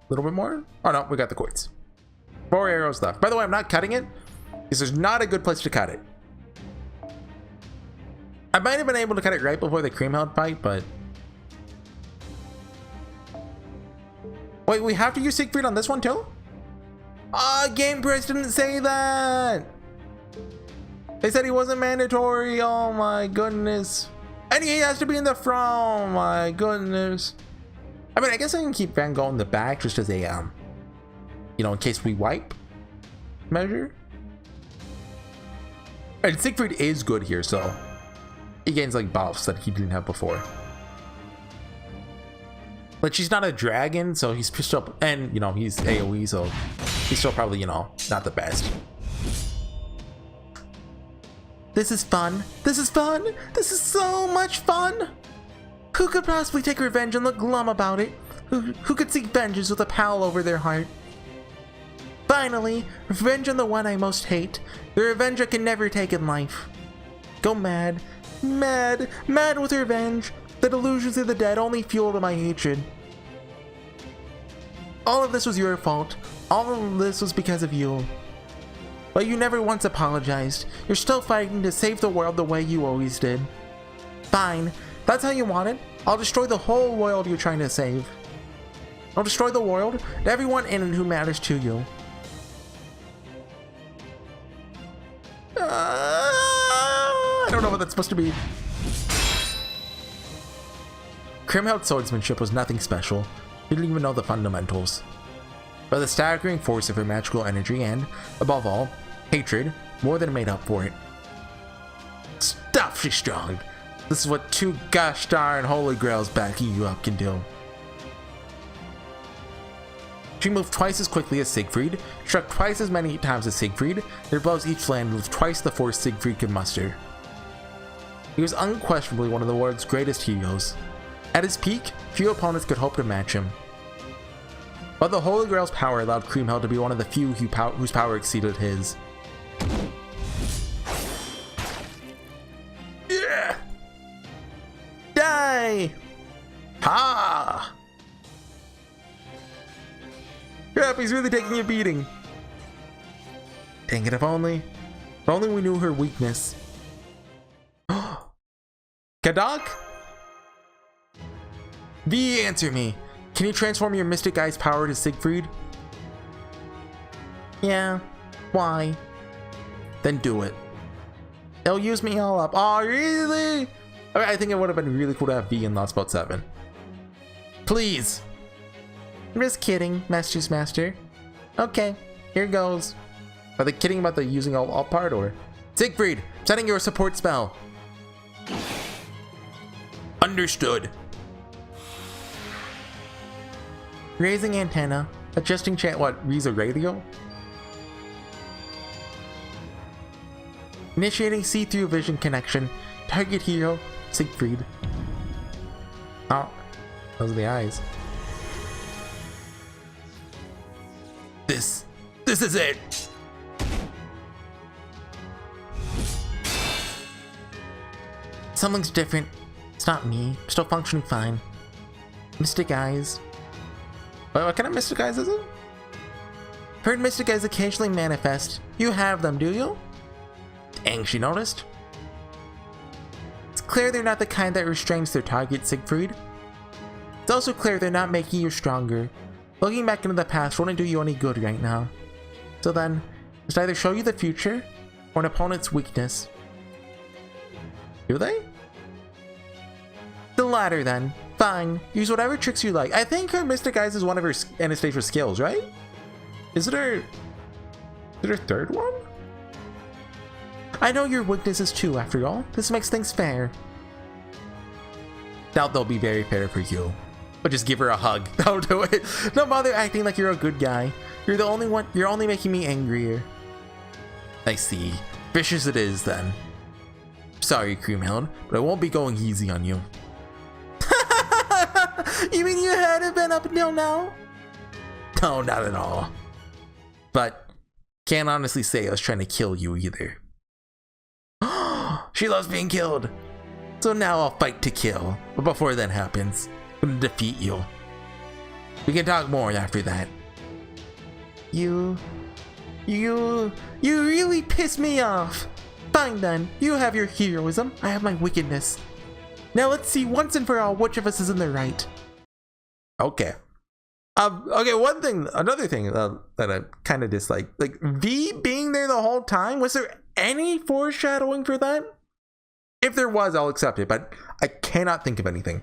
a little bit more? Oh no, we got the coins. 4 arrows left. By the way, I'm not cutting it because there's not a good place to cut it. I might have been able to cut it right before the Creamheld fight, but wait, we have to use Siegfried on this one too? Game Press didn't say that. They said he wasn't mandatory. Oh my goodness. And he has to be in the front. Oh my goodness. I mean, I guess I can keep Van Gogh in the back just as a, you know, in case we wipe measure. And Siegfried is good here, so he gains like buffs that he didn't have before. Like, she's not a dragon, so he's still, and you know, he's AoE, so he's still probably, you know, not the best. This is fun. This is fun. This is so much fun. Who could possibly take revenge and look glum about it? Who could seek vengeance with a pall over their heart? Finally, revenge on the one I most hate. The revenge I can never take in life. Go mad. Mad. Mad with revenge. The delusions of the dead only fueled my hatred. All of this was your fault. All of this was because of you. But you never once apologized. You're still fighting to save the world the way you always did. Fine. That's how you want it. I'll destroy the whole world you're trying to save. I'll destroy the world and everyone in it who matters to you. I don't know what that's supposed to be. Creamheld swordsmanship was nothing special. He didn't even know the fundamentals. But the staggering force of her magical energy and, above all, hatred more than made up for it. Stuff, she's strong. This is what 2 gosh darn holy grails backing you up can do. She moved twice as quickly as Siegfried, struck twice as many times as Siegfried. Their blows each landed with twice the force Siegfried could muster. He was unquestionably one of the world's greatest heroes. At his peak, few opponents could hope to match him. But the Holy Grail's power allowed Creamhill to be one of the few whose power exceeded his. Yeah! Die! Ha! Crap, he's really taking a beating. Dang it, if only we knew her weakness. Kadak? V, answer me. Can you transform your Mystic Eye's power to Siegfried? Yeah. Why? Then do it. It'll use me all up. Oh, really? I think it would have been really cool to have V in Lost Boat 7. Please. I'm just kidding, Master's Master. Okay, here goes. Are they kidding about the using all part, or? Siegfried, setting your support spell. Understood. Raising antenna. Adjusting chant. What? Riza radio? Initiating see-through vision connection. Target hero. Siegfried. Oh. Those are the eyes. This is it. Something's different. It's not me. I'm still functioning fine. Mystic Eyes. What kind of Mystic Eyes is it? Heard Mystic Eyes occasionally manifest. You have them, do you? Dang, she noticed. It's clear they're not the kind that restrains their target, Siegfried. It's also clear they're not making you stronger. Looking back into the past wouldn't do you any good right now. So then, just either show you the future, or an opponent's weakness. Do they? The latter then. Fine. Use whatever tricks you like. I think her Mystic Eyes is one of her Anastasia's skills, right? Is it her third one? I know your weaknesses too, after all. This makes things fair. Doubt they'll be very fair for you. But just give her a hug. That'll do it. Don't bother acting like you're a good guy. You're the only one. You're only making me angrier. I see. Vicious it is then. Sorry, Creamhill, but I won't be going easy on you. You mean you hadn't been up until now? No, not at all. But can't honestly say I was trying to kill you either. She loves being killed. So now I'll fight to kill. But before that happens, I'm gonna defeat you. We can talk more after that. You really piss me off. Fine then, you have your heroism, I have my wickedness. Now let's see once and for all which of us is in the right. Okay. Okay, another thing that I kind of dislike, like V being there the whole time. Was there any foreshadowing for that? If there was, I'll accept it, but I cannot think of anything.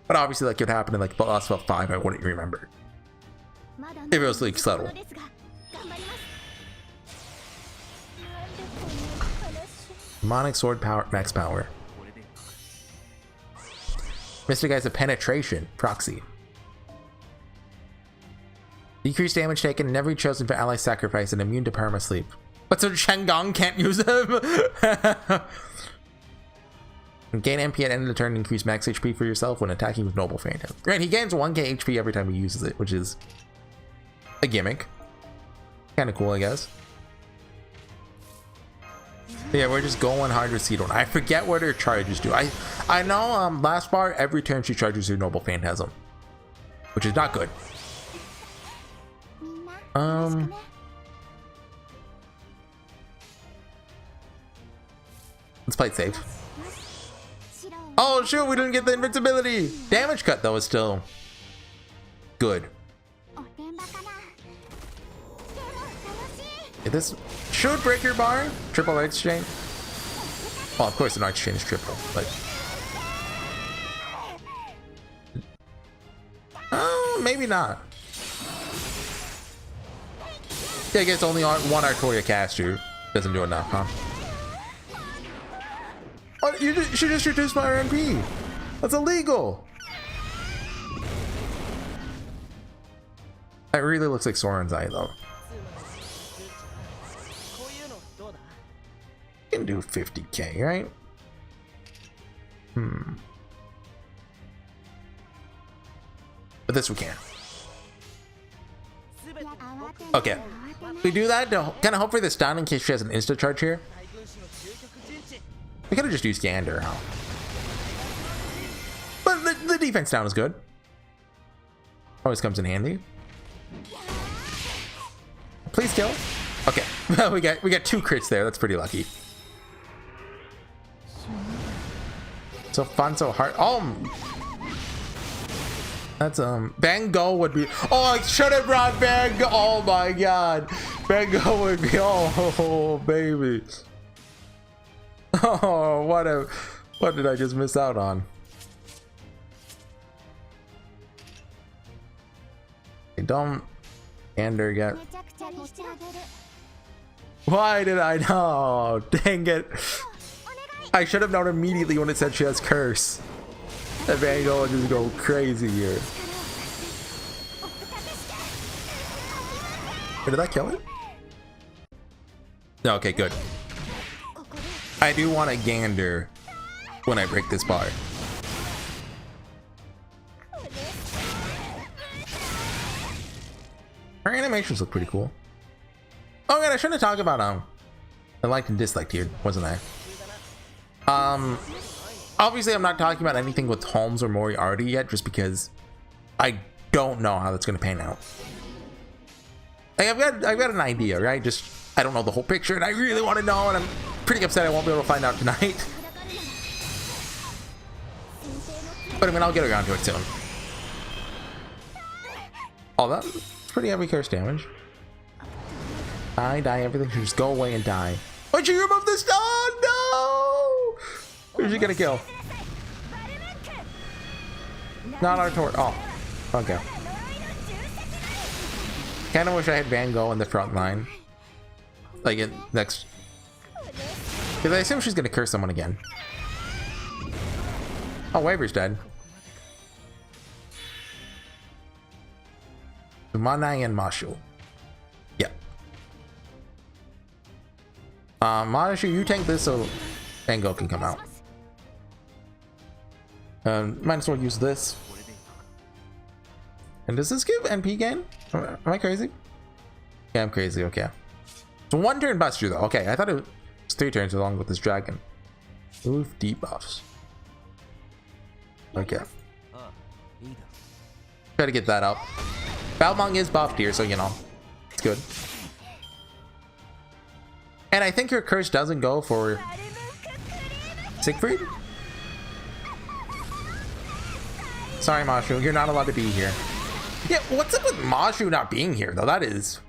But obviously, like, it happened in like Lost Boat 5, I wouldn't remember. If it was like subtle. Demonic sword power, max power. Mystic Eyes of penetration, proxy. Decreased damage taken, never chosen for ally sacrifice, and immune to perma sleep. But so Shengang can't use them. Gain MP at end of the turn, increase max HP for yourself when attacking with Noble Phantom. Right, he gains 1k HP every time he uses it, which is a gimmick. Kind of cool, I guess. But yeah, we're just going hard with Cedo. I forget what her charges do. I know last bar, every turn she charges her Noble Phantasm, which is not good. Let's play it safe. Oh shoot, we didn't get the invincibility. Damage cut though is still good. This should break your bar. Triple Arch Chain. Oh, of course an Arch Chain is triple, but oh, maybe not. Yeah, I guess only one Artoria caster doesn't do enough, huh? Oh, she just reduced my RMP. That's illegal. That really looks like Soren's Eye, though. You can do 50k, right? But this we can. Okay. We do that to kind of hope for this down in case she has an insta charge here. We could have just used Gander, huh? But the defense down is good. Always comes in handy. Please kill. Okay. we got 2 crits there. That's pretty lucky. So fun, so hard. Oh, that's Van Gogh would be. Oh, I should have brought Van Gogh. Oh my God, Van Gogh would be. Oh baby. Oh, what did I just miss out on? Don't Gander yet. Why did I know? Dang it. I should have known immediately when it said she has curse. That Van Gogh would just go crazy here. Wait, did that kill it? Okay, good. I do want a Gander when I break this bar. Her animations look pretty cool. Oh god, I shouldn't have talked about I liked and disliked here, wasn't I? Obviously I'm not talking about anything with Holmes or Moriarty yet, just because I don't know how that's gonna pan out. Like, I've got an idea, right? Just I don't know the whole picture, and I really want to know, and I'm pretty upset I won't be able to find out tonight. But I mean, I'll get around to it soon. Oh, that's pretty heavy curse damage. Die, everything should just go away and die. Why'd you remove this? Oh no! Who's she gonna kill? Not our torch. Oh, okay. Kinda wish I had Van Gogh in the front line. Like in next. Because I assume she's gonna curse someone again. Oh, Waver's dead. Manai and Mashu. Yep. Mashu, you tank this so Van Gogh can come out. Might as well use this. And does this give NP gain? Am I crazy? Yeah, I'm crazy. Okay. So 1 turn Buster though. Okay, I thought it was 3 turns along with this dragon. Move debuffs. Okay. Try to get that up. Balmong is buffed here, so you know, it's good. And I think your curse doesn't go for Siegfried. Sorry, Mashu, you're not allowed to be here. Yeah, what's up with Mashu not being here though? That is.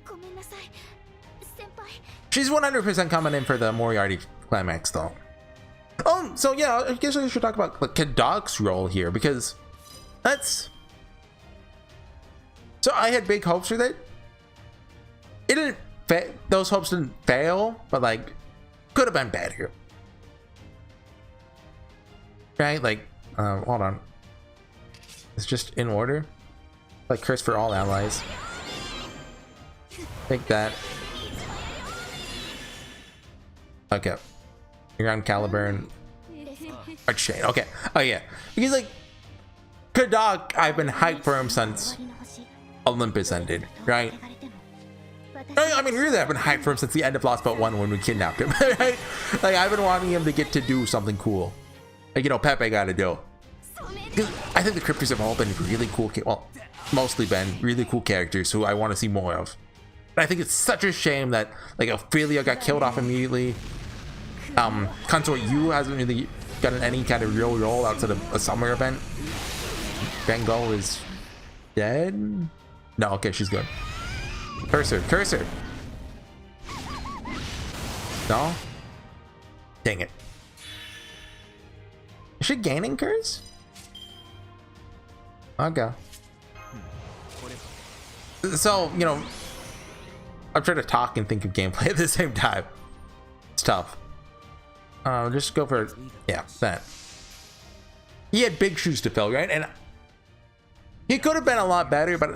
She's 100% coming in for the Moriarty climax though. So yeah, I guess I should talk about like Kadok's role here, because that's. So I had big hopes for that. It didn't. Those hopes didn't fail, but like, could have been better. Right? Like, hold on. It's just in order. Like curse for all allies. Take that. Okay. You're on Caliburn. Archchain. Okay. Oh yeah. Because like Kadok, I've been hyped for him since Olympus ended, right? I mean, really, I've been hyped for him since the end of Lost But 1 when we kidnapped him, right? Like, I've been wanting him to get to do something cool. Like, you know, Pepe got to do. I think the Cryptors have all been really cool, well, mostly been really cool characters who I want to see more of. But I think it's such a shame that, like, Ophelia got killed off immediately. Consort Yu hasn't really gotten any kind of real role outside of a summer event. Van Gogh is dead? No, okay, she's good. Cursor. No? Dang it. Is she gaining curse? Okay. So, you know, I'm trying to talk and think of gameplay at the same time. It's tough. Just go for, yeah, that. He had big shoes to fill, right? And he could have been a lot better, but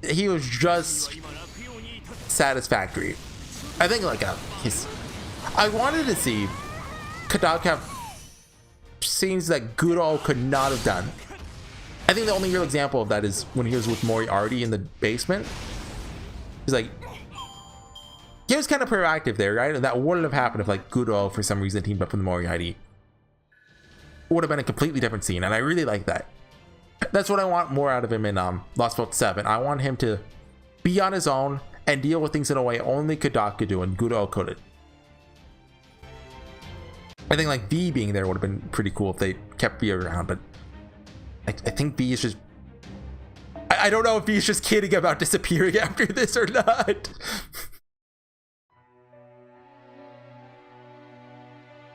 he was just satisfactory. I think like I wanted to see Kadok have scenes that Guro could not have done. I think the only real example of that is when he was with Moriarty in the basement. He's like, he was kind of proactive there, right? And that wouldn't have happened if like Guro for some reason teamed up with Moriarty. It would have been a completely different scene, and I really like that. That's what I want more out of him in Lost Boat 7. I want him to be on his own and deal with things in a way only Kadak could do and Guro couldn't. I think like V being there would have been pretty cool if they kept V around, but I think V is just... I don't know if V is just kidding about disappearing after this or not.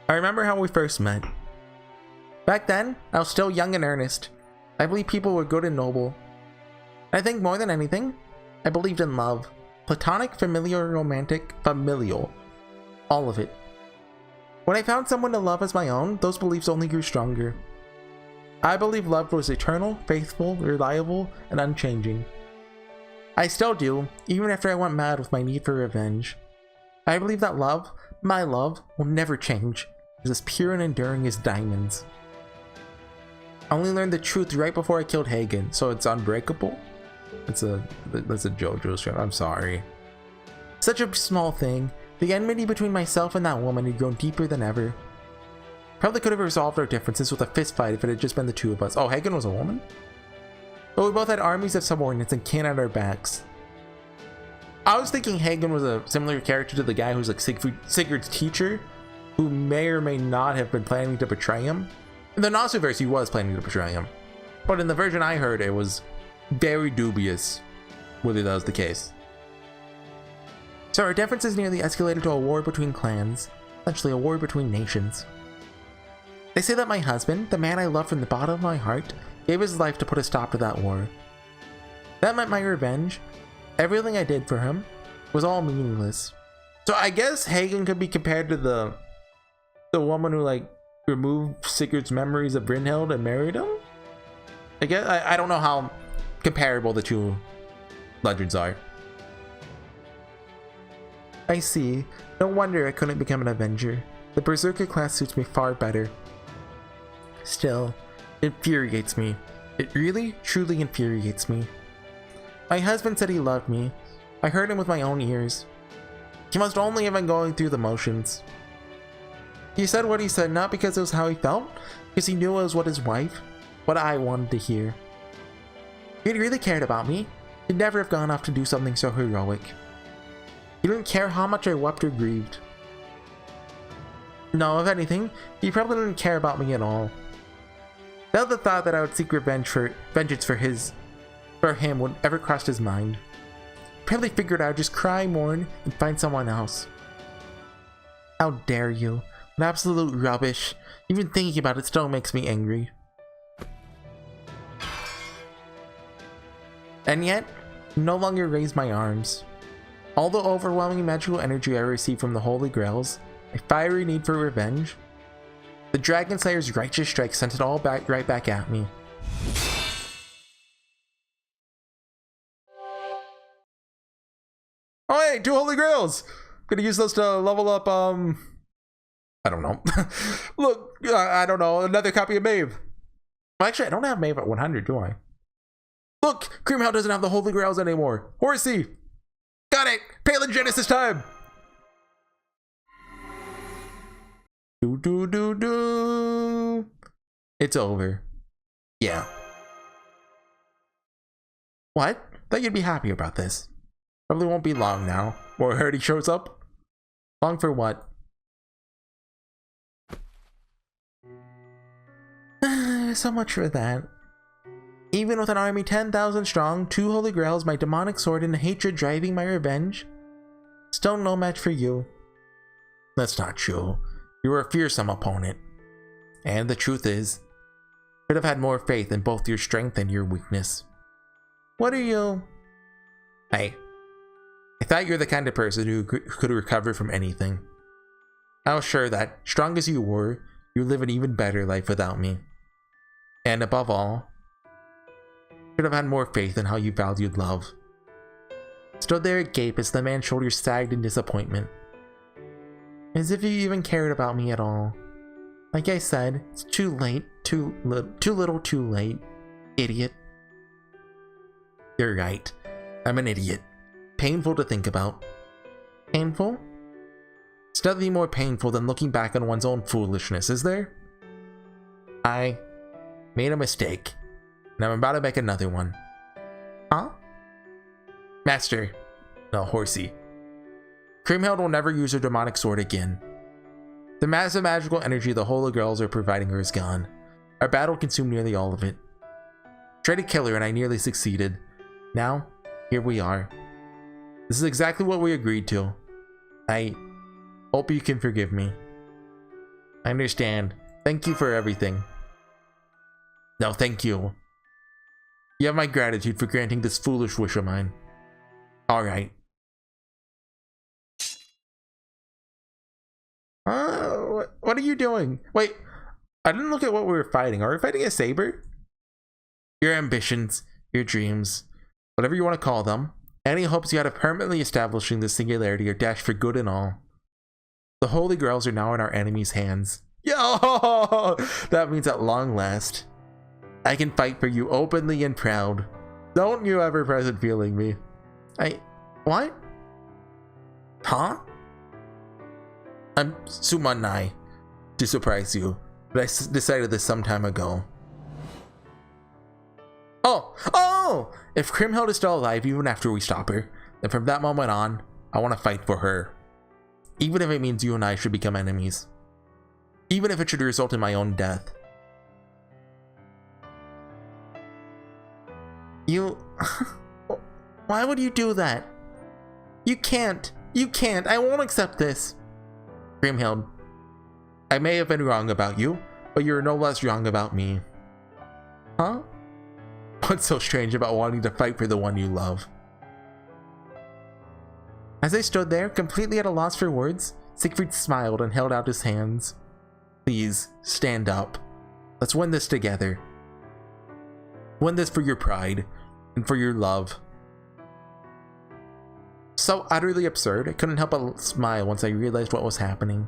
I remember how we first met. Back then, I was still young and earnest. I believed people were good and noble. I think more than anything, I believed in love. Platonic, familiar, romantic, familial. All of it. When I found someone to love as my own, those beliefs only grew stronger. I believe love was eternal, faithful, reliable, and unchanging. I still do, even after I went mad with my need for revenge. I believe that love, my love, will never change. It's as pure and enduring as diamonds. I only learned the truth right before I killed Hagen, so it's unbreakable. That's a JoJo's show. I'm sorry. Such a small thing. The enmity between myself and that woman had grown deeper than ever. Probably could have resolved our differences with a fist fight if it had just been the two of us. Oh, Hagen was a woman? But we both had armies of subordinates and kin at our backs. I was thinking Hagen was a similar character to the guy who's like Sigurd's teacher, who may or may not have been planning to betray him. In the Nasuverse, he was planning to betray him. But in the version I heard, it was very dubious whether that was the case. So our differences nearly escalated to a war between clans, essentially a war between nations. They say that my husband, the man I love from the bottom of my heart, gave his life to put a stop to that war. That meant my revenge. Everything I did for him was all meaningless. So I guess Hagen could be compared to the woman who like removed Sigurd's memories of Brynhild and married him? I guess I don't know how comparable the two legends are. I see. No wonder I couldn't become an Avenger. The Berserker class suits me far better. Still, it infuriates me. It really, truly infuriates me. My husband said he loved me. I heard him with my own ears. He must only have been going through the motions. He said what he said not because it was how he felt, because he knew it was what his wife, what I wanted to hear. If he'd really cared about me, he'd never have gone off to do something so heroic. He didn't care how much I wept or grieved. No, if anything, he probably didn't care about me at all. Now the thought that I would seek vengeance for him would ever crossed his mind. He probably figured I would just cry, mourn, and find someone else. How dare you? What absolute rubbish. Even thinking about it still makes me angry. And yet, I no longer raise my arms. All the overwhelming magical energy I receive from the Holy Grails, a fiery need for revenge, the Dragon Slayer's righteous strike sent it all right back at me. Oh hey, 2 Holy Grails! Gonna use those to level up, I don't know. Look, I don't know, another copy of Maeve. Well, actually, I don't have Maeve at 100, do I? Look, Creamhound doesn't have the Holy Grails anymore. Horsey! Got it! Palin Genesis time! Do. It's over. Yeah. What? Thought you'd be happy about this. Probably won't be long now. Moriarty shows up? Long for what? So much for that. Even with an army 10,000 strong, 2 Holy Grails, my demonic sword, and hatred driving my revenge, still no match for you. That's not true. You were a fearsome opponent. And the truth is, I should have had more faith in both your strength and your weakness. What are you? Hey, I thought you were the kind of person who could recover from anything. I was sure that, strong as you were, you'd live an even better life without me. And above all, should have had more faith in how you valued love. Stood there agape as the man's shoulders sagged in disappointment. As if you even cared about me at all. Like I said, it's too late. Too little, too late. Idiot. You're right. I'm an idiot. Painful to think about. Painful? It's nothing more painful than looking back on one's own foolishness, is there? I made a mistake, and I'm about to make another one. Huh? Master. No, Horsey. Kriemhild will never use her demonic sword again. The massive magical energy the holy girls are providing her is gone. Our battle consumed nearly all of it. Tried to kill her and I nearly succeeded. Now, here we are. This is exactly what we agreed to. I hope you can forgive me. I understand. Thank you for everything. No, thank you. You have my gratitude for granting this foolish wish of mine. Alright. What are you doing? Wait, I didn't look at what we were fighting. Are we fighting a saber? Your ambitions, your dreams, whatever you want to call them, any hopes you had of permanently establishing this singularity are dashed for good and all. The holy grails are now in our enemy's hands. Yo! That means at long last, I can fight for you openly and proud. Don't you ever present feeling me. What? Huh? I'm Sumanai, to surprise you, but I decided this some time ago. Oh! If Kriemhild is still alive even after we stop her, then from that moment on, I want to fight for her. Even if it means you and I should become enemies. Even if it should result in my own death. You... Why would you do that? You can't. You can't. I won't accept this. Kriemhild, I may have been wrong about you, but you're no less wrong about me. Huh? What's so strange about wanting to fight for the one you love? As I stood there, completely at a loss for words, Siegfried smiled and held out his hands. Please, stand up. Let's win this together. Win this for your pride, and for your love. So utterly absurd, I couldn't help but smile once I realized what was happening.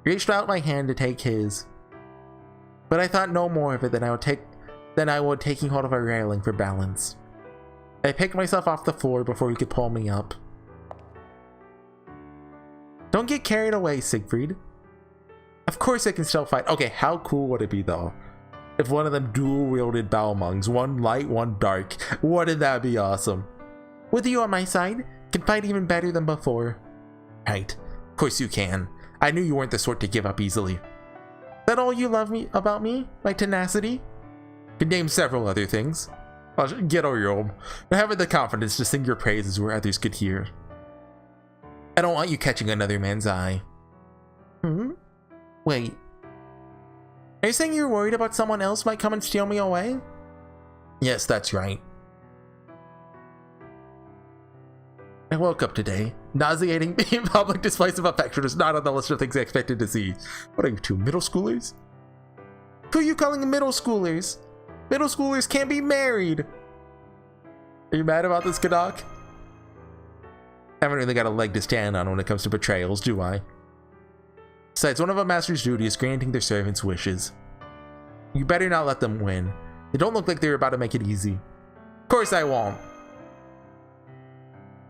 I reached out my hand to take his, but I thought no more of it than I would taking hold of a railing for balance. I picked myself off the floor before he could pull me up. Don't get carried away, Siegfried. Of course I can still fight. Okay, how cool would it be though if one of them dual-wielded Balmungs, one light, one dark? Wouldn't that be awesome? With you on my side, can fight even better than before. Right, of course you can. I knew you weren't the sort to give up easily. That all you love me about me? My tenacity? Could name several other things. I'll get over your own. I haven't the confidence to sing your praises where others could hear. I don't want you catching another man's eye. Wait. Are you saying you're worried about someone else might come and steal me away? Yes, that's right. I woke up today. Nauseating public displays of affection is not on the list of things I expected to see. What are you two, middle schoolers? Who are you calling middle schoolers? Middle schoolers can't be married. Are you mad about this, Cadoc? I haven't really got a leg to stand on when it comes to betrayals, do I? Besides, one of a master's duty is granting their servants' wishes. You better not let them win. They don't look like they're about to make it easy. Of course I won't.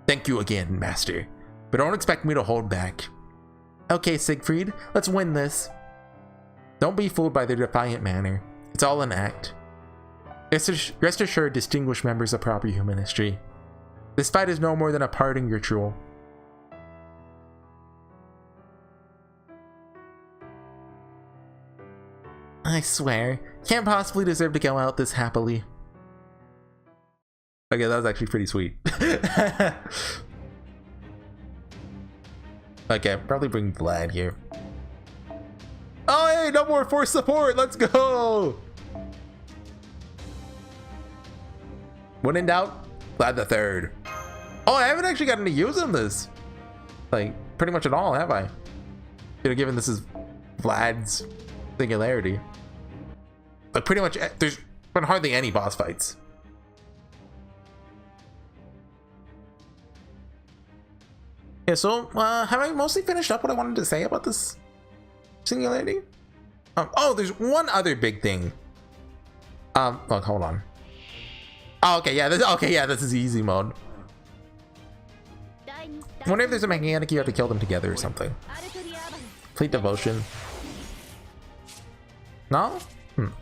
Thank you again, Master, but don't expect me to hold back. Okay, Siegfried, let's win this. Don't be fooled by their defiant manner. It's all an act. Rest assured, distinguished members of proper human history. This fight is no more than a parting ritual. I swear, can't possibly deserve to go out this happily. Okay, that was actually pretty sweet. Okay, probably bring Vlad here. Oh, hey, no more force support. Let's go. When in doubt, Vlad the Third. Oh, I haven't actually gotten to use him this, like, pretty much at all, have I? You know, given this is Vlad's singularity. Like, pretty much, there's been hardly any boss fights. Yeah, so, have I mostly finished up what I wanted to say about this singularity? Oh, there's one other big thing. Look, hold on. Oh, okay, yeah, this is easy mode. I wonder if there's a mechanic you have to kill them together or something. Complete devotion. No?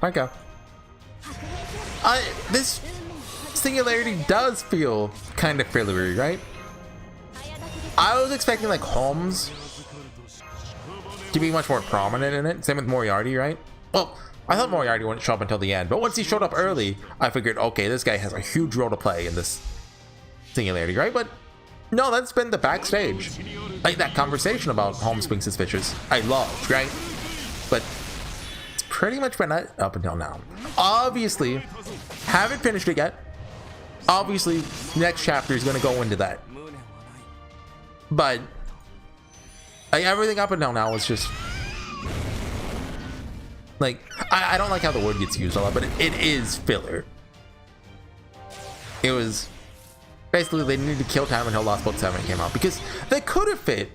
Okay. This singularity does feel kind of fillery, right? I was expecting like Holmes to be much more prominent in it. Same with Moriarty, right? Well, I thought Moriarty wouldn't show up until the end, but once he showed up early, I figured, okay, this guy has a huge role to play in this singularity, right? But no, that's been the backstage. Like that conversation about Holmes being suspicious, I loved, right? But it's pretty much been that up until now. Obviously, haven't finished it yet. Obviously, next chapter is going to go into that. But like everything up until now is just like I don't like how the word gets used a lot, but it is filler. It was basically they needed to kill time until Lost Boat 7 came out because they could have fit,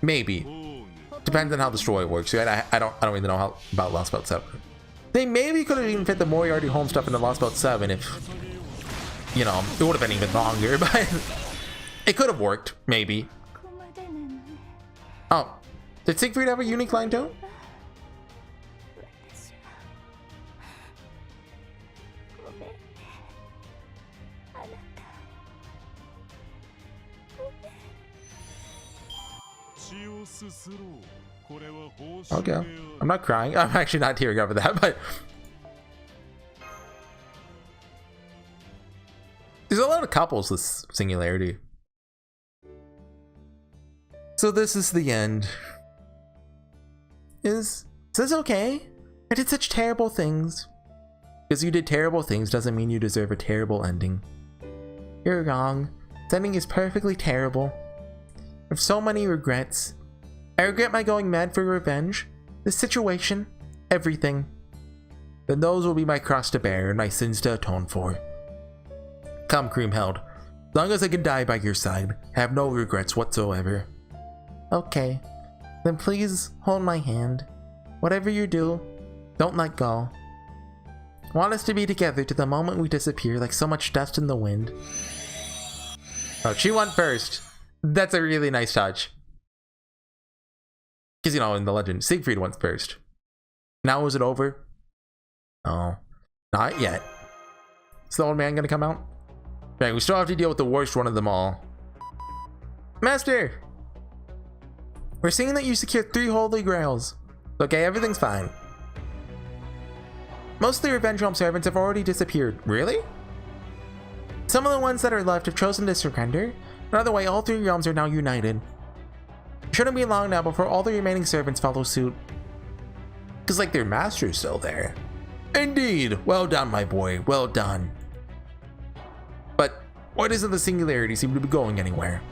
maybe. Depends on how the story works. Right? I don't really know how about Lost Boat 7. They maybe could have even fit the Moriarty Holmes stuff into Lost Boat 7 if, you know, it would have been even longer, but it could have worked, maybe. Oh, did Siegfried have a unique line too? Okay, I'm not crying. I'm actually not tearing over that, but there's a lot of couples this singularity. So this is the end. Is this okay? I did such terrible things. Because you did terrible things doesn't mean you deserve a terrible ending. You're wrong. This ending is perfectly terrible. I have so many regrets. I regret my going mad for revenge, the situation, everything. Then those will be my cross to bear and my sins to atone for. Come, Creamheld. As long as I can die by your side, I have no regrets whatsoever. Okay, then please hold my hand. Whatever you do, don't let go. I want us to be together to the moment we disappear like so much dust in the wind. Oh, she went first. That's a really nice touch. Because, you know, in the legend, Siegfried went first. Now is it over? Oh, not yet. Is the old man gonna come out? Right, we still have to deal with the worst one of them all. Master! We're seeing that you secured 3 holy grails. Okay, everything's fine. Most of the Revenge Realm servants have already disappeared. Really? Some of the ones that are left have chosen to surrender. But either way, all 3 realms are now united. It shouldn't be long now before all the remaining servants follow suit. Because, like, their master's still there. Indeed! Well done, my boy. Well done. But why doesn't the singularity seem to be going anywhere?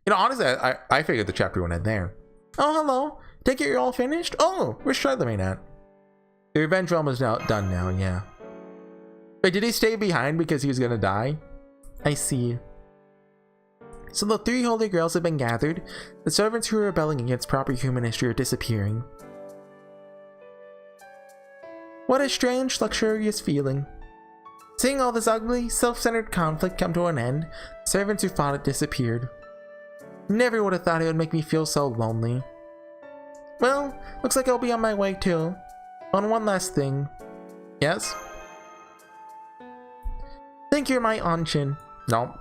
You know, honestly, I figured the chapter would end there. Oh, hello. Take it you're all finished? Oh, where's Charlemagne at? The Revenge Realm is now done now, yeah. Wait, did he stay behind because he was gonna die? I see. So the 3 holy grails have been gathered. The servants who are rebelling against proper human history are disappearing. What a strange, luxurious feeling. Seeing all this ugly, self-centered conflict come to an end, the servants who fought it disappeared. Never would have thought it would make me feel so lonely. Well, looks like I'll be on my way too. On one last thing. Yes? Think you're my Anshin. Nope.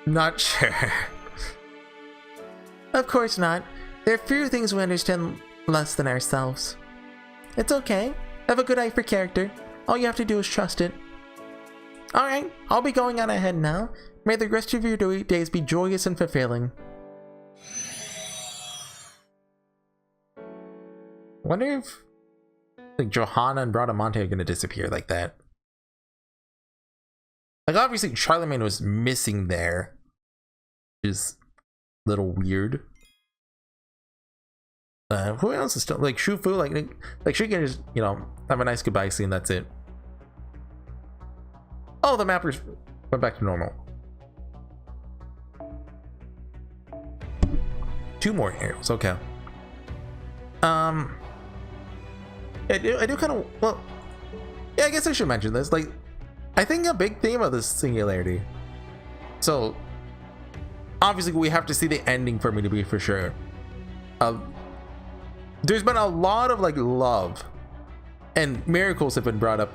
Not sure. Of course not. There are few things we understand less than ourselves. It's okay. Have a good eye for character. All you have to do is trust it. Alright, I'll be going on ahead now. May the rest of your days be joyous and fulfilling. Wonder if like Johanna and Bradamante are gonna disappear like that. Like obviously Charlemagne was missing there, which is a little weird. Who else is still like Shufu? Like she can just, you know, have a nice goodbye scene. That's it. Oh, the mappers went back to normal. 2 more arrows. Okay. I do kind of, well, yeah, I guess I should mention this. Like, I think a big theme of this singularity. So, obviously, we have to see the ending for me to be for sure. There's been a lot of like love and miracles have been brought up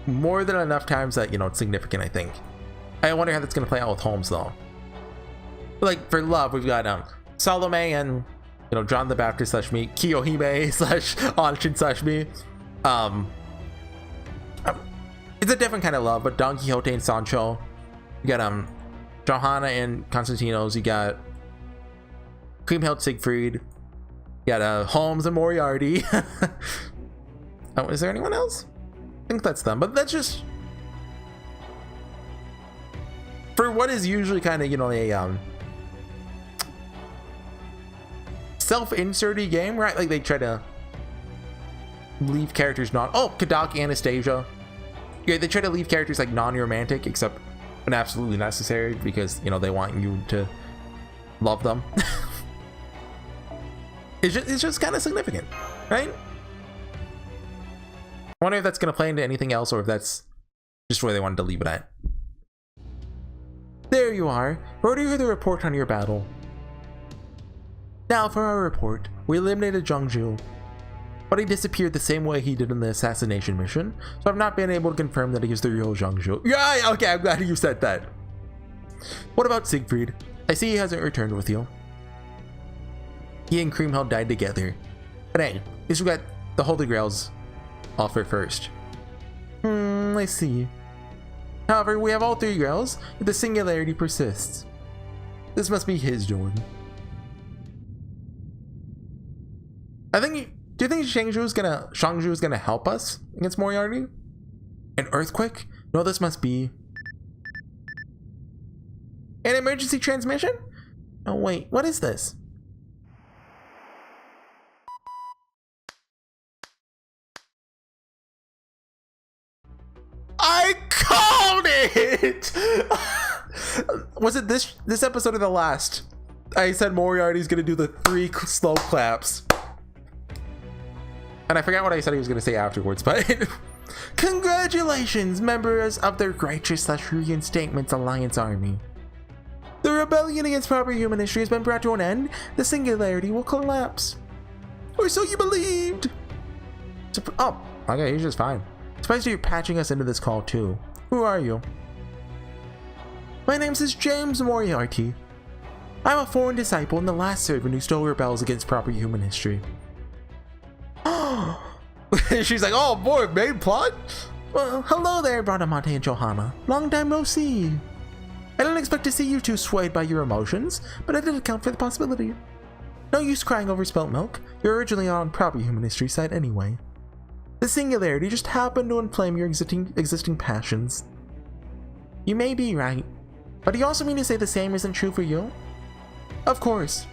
more than enough times that, you know, it's significant, I think. I wonder how that's going to play out with Holmes, though. Like, for love, we've got Salome and, you know, John the Baptist / me, Kiyohime / Anshin / me. It's a different kind of love, but Don Quixote and Sancho. You got Johanna and Constantinos. You got Kriemhild Siegfried. You got Holmes and Moriarty. Oh, is there anyone else? I think that's them, but that's just for what is usually kind of, you know, a self-inserty game, right? Like they try to leave characters not, oh, Kadaki, Anastasia. Yeah, they try to leave characters like non-romantic, except when absolutely necessary, because, you know, they want you to love them. It's just kind of significant, right? I wonder if that's going to play into anything else, or if that's just where they wanted to leave it at. There you are. Wrote you the report on your battle. Now for our report. We eliminated Zhangzhu, but he disappeared the same way he did in the assassination mission, so I've not been able to confirm that he is the real Zhangzhu. Yeah, okay, I'm glad you said that. What about Siegfried? I see he hasn't returned with you. He and Kriemhild died together. But hey, at least we got the Holy Grails offer first. I see. However, we have all 3 grails, but the singularity persists. This must be his doing. Do you think Shangzhu is gonna help us against Moriarty? An earthquake? No, this must be an emergency transmission? Oh wait, what is this? I called it! Was it this episode or the last? I said Moriarty's gonna do the 3 slow claps. And I forgot what I said he was gonna say afterwards, but congratulations, members of the Righteous / Reinstatements Alliance Army. The rebellion against proper human history has been brought to an end. The singularity will collapse. Or so you believed. Oh, okay, he's just fine. Surprised you're patching us into this call too. Who are you? My name is James Moriarty. I'm a foreign disciple and the last servant who still rebels against proper human history. She's like, oh boy, main plot? Well, hello there, Bradamante and Johanna. Long time no see. I didn't expect to see you two swayed by your emotions, but I did account for the possibility. No use crying over spilt milk. You're originally on proper human history side anyway. The singularity just happened to inflame your existing passions. You may be right, but do you also mean to say the same isn't true for you? Of course.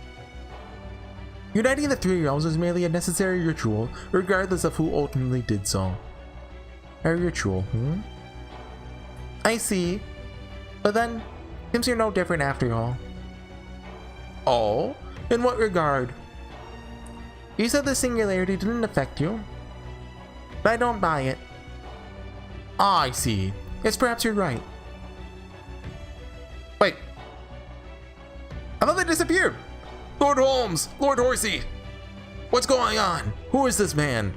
Uniting the 3 realms is merely a necessary ritual, regardless of who ultimately did so. A ritual, I see. But then, seems you're no different after all. Oh? In what regard? You said the singularity didn't affect you. But I don't buy it. Ah, I see. Yes, perhaps you're right. Wait. I thought they disappeared. Lord Holmes! Lord Horsey! What's going on? Who is this man?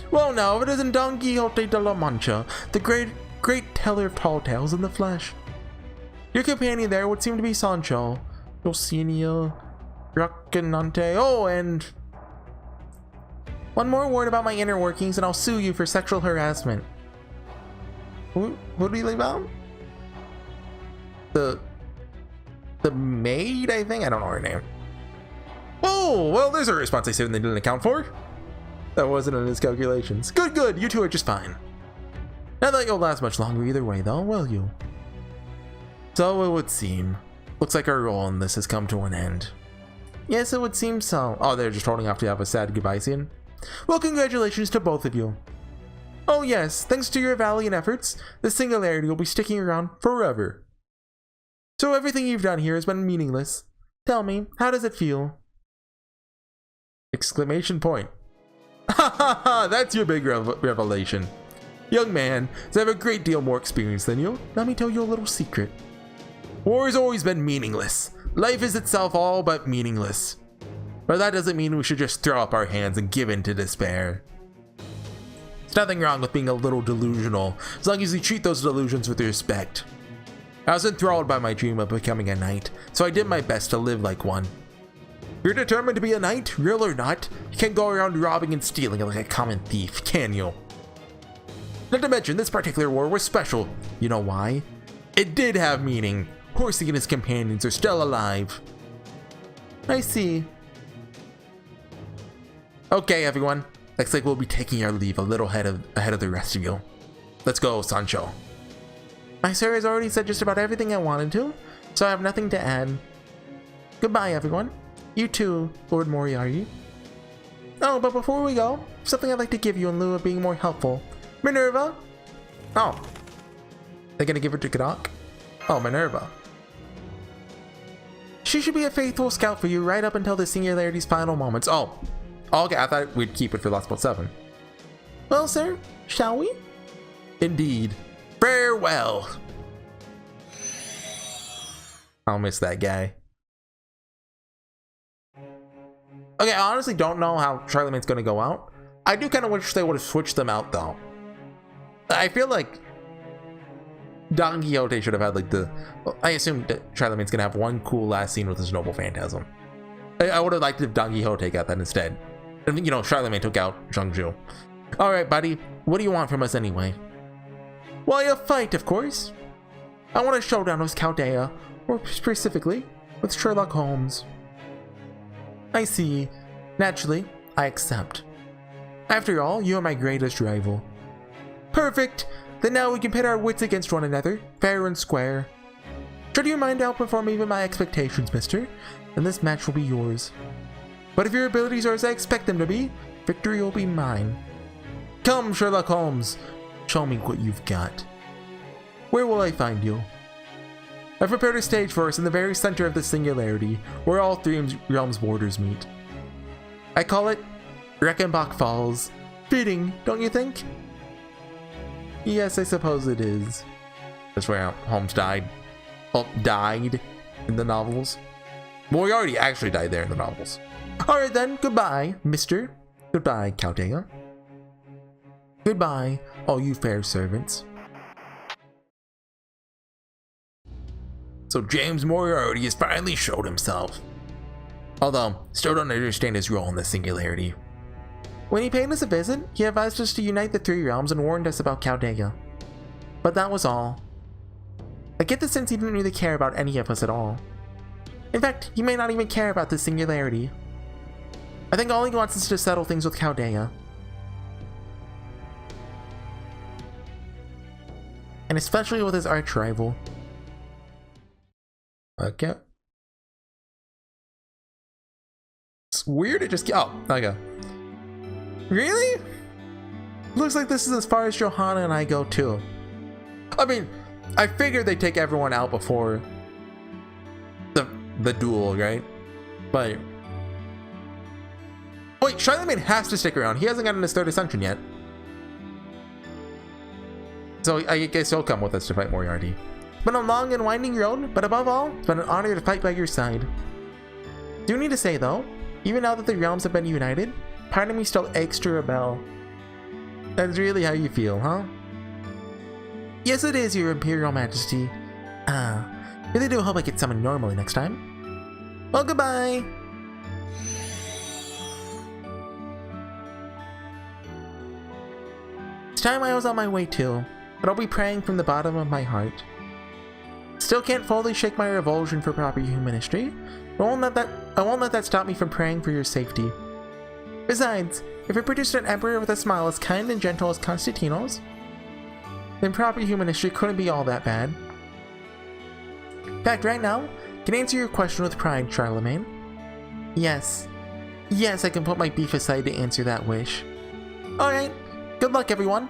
Well, now, it isn't Don Quixote de la Mancha, the great teller of tall tales in the flesh. Your companion there would seem to be Sancho, Dulcinea, Rocinante. Oh, and one more word about my inner workings and I'll sue you for sexual harassment. Who did we leave out? The maid, I think? I don't know her name. Oh, well, there's a response I certainly didn't account for. That wasn't in his calculations. Good, you two are just fine. Not that you'll last much longer either way, though, will you? So it would seem. Looks like our role in this has come to an end. Yes, it would seem so. Oh, they're just holding off to have a sad goodbye scene. Well, congratulations to both of you. Oh yes, thanks to your valiant efforts, the singularity will be sticking around forever. So everything you've done here has been meaningless. Tell me, how does it feel? Exclamation point. Ha ha ha! That's your big revelation. Young man, I have a great deal more experience than you. Let me tell you a little secret. War has always been meaningless. Life is itself all but meaningless. But that doesn't mean we should just throw up our hands and give in to despair. There's nothing wrong with being a little delusional, as long as you treat those delusions with respect. I was enthralled by my dream of becoming a knight, so I did my best to live like one. You're determined to be a knight, real or not? You can't go around robbing and stealing like a common thief, can you? Not to mention, this particular war was special. You know why? It did have meaning. Horsey and his companions are still alive. I see. Okay, everyone. Looks like we'll be taking our leave a little ahead of the rest of you. Let's go, Sancho. My sir has already said just about everything I wanted to, so I have nothing to add. Goodbye, everyone. You too, Lord Moriarty. Oh, but before we go, something I'd like to give you in lieu of being more helpful. Minerva? Oh. They're gonna give her to Gadok? Oh, Minerva. She should be a faithful scout for you right up until the Singularity's final moments. Oh. Okay, I thought we'd keep it for Last Bolt 7. Well, sir, shall we? Indeed. Farewell. I'll miss that guy. Okay, I honestly don't know how Charlemagne's gonna go out. I do kind of wish they would have switched them out, though. I feel like Don Quixote should have had like the... Well, I assume that Charlemagne's gonna have one cool last scene with his noble phantasm. I would have liked if Don Quixote got that instead. And, you know, Charlemagne took out Zhang-Zhu. Alright, buddy. What do you want from us anyway? Well, a fight, of course. I want a showdown with Chaldea, or specifically, with Sherlock Holmes. I see. Naturally, I accept. After all, you are my greatest rival. Perfect! Then now we can pit our wits against one another, fair and square. Should your mind outperform even my expectations, mister, then this match will be yours. But if your abilities are as I expect them to be, victory will be mine. Come, Sherlock Holmes, show me what you've got. Where will I find you? I've prepared a stage for us in the very center of the Singularity, where all three realms' borders meet. I call it Reichenbach Falls. Fitting, don't you think? Yes, I suppose it is. That's where Holmes died. Well, died in the novels. Moriarty actually died there in the novels. Alright then, goodbye, mister. Goodbye, Chaldea. Goodbye, all you fair servants. So James Moriarty has finally showed himself. Although, still don't understand his role in the Singularity. When he paid us a visit, he advised us to unite the three realms and warned us about Chaldea. But that was all. I get the sense he didn't really care about any of us at all. In fact, he may not even care about the Singularity. I think all he wants is to settle things with Chaldea. And especially with his arch rival. Okay. It's weird, it just... Oh, okay. Really? Looks like this is as far as Johanna and I go too. I mean, I figured they'd take everyone out before the duel, right? But... Wait, Charlemagne has to stick around. He hasn't gotten his third ascension yet. So I guess he'll come with us to fight Moriarty. It's been a long and winding road, but above all, it's been an honor to fight by your side. Do need to say though, even now that the realms have been united, part of me still aches to rebel. That's really how you feel, huh? Yes, it is, your Imperial Majesty. Really do hope I get summoned normally next time. Well, goodbye! It's time I was on my way too, but I'll be praying from the bottom of my heart. Still can't fully shake my revulsion for proper humanistry. I won't let that stop me from praying for your safety. Besides, if it produced an emperor with a smile as kind and gentle as Constantino's, then proper humanistry couldn't be all that bad. In fact, right now, I can answer your question with pride, Charlemagne. Yes. Yes, I can put my beef aside to answer that wish. Alright, good luck everyone.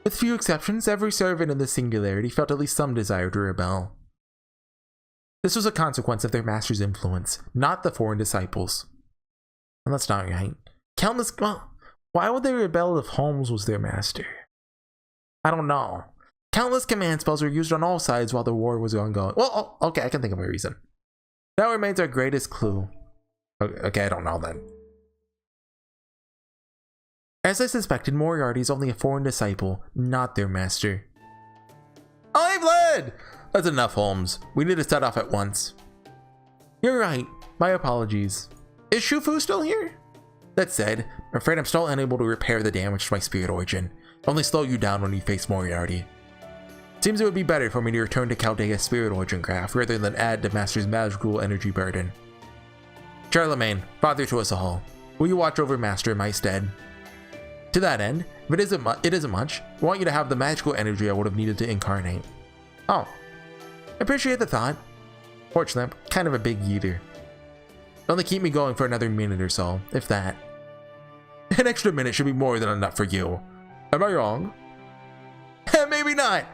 With few exceptions, every servant in the singularity felt at least some desire to rebel. This was a consequence of their master's influence, not the foreign disciples. And that's not right. Countless. Well, why would they rebel if Holmes was their master? I don't know. Countless command spells were used on all sides while the war was ongoing. Well, okay, I can think of a reason. That remains our greatest clue. Okay, I don't know then. As I suspected, Moriarty is only a foreign disciple, not their master. I fled! That's enough, Holmes. We need to set off at once. You're right. My apologies. Is Shufu still here? That said, I'm afraid I'm still unable to repair the damage to my spirit origin. Only slow you down when you face Moriarty. Seems it would be better for me to return to Chaldea's spirit origin craft rather than add to Master's magical energy burden. Charlemagne, father to us all, will you watch over Master in my stead? To that end, if it isn't much, I want you to have the magical energy I would have needed to incarnate. Oh, I appreciate the thought. Fortunately, I'm kind of a big eater. Only keep me going for another minute or so, if that. An extra minute should be more than enough for you. Am I wrong? Maybe not.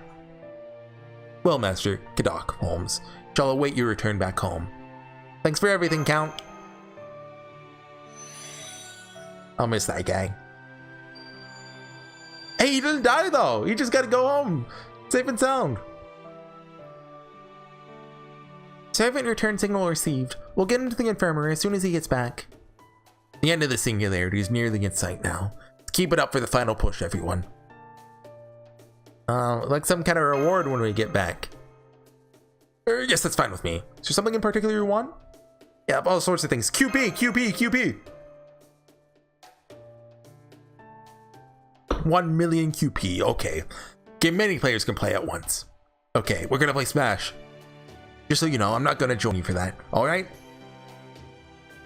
Well, Master, Kadok, Holmes, shall await your return back home. Thanks for everything, Count. I'll miss that guy. Hey, he didn't die though. He just gotta go home. Safe and sound. Servant return signal received. We'll get into the infirmary as soon as he gets back. The end of the singularity is nearly in sight now. Let's keep it up for the final push, everyone. Like some kind of reward when we get back. Yes, that's fine with me. Is there something in particular you want? Yeah, all sorts of things. QP, QP, QP. 1 million QP, okay. Game many players can play at once. Okay, we're gonna play Smash. Just so you know, I'm not gonna join you for that, alright?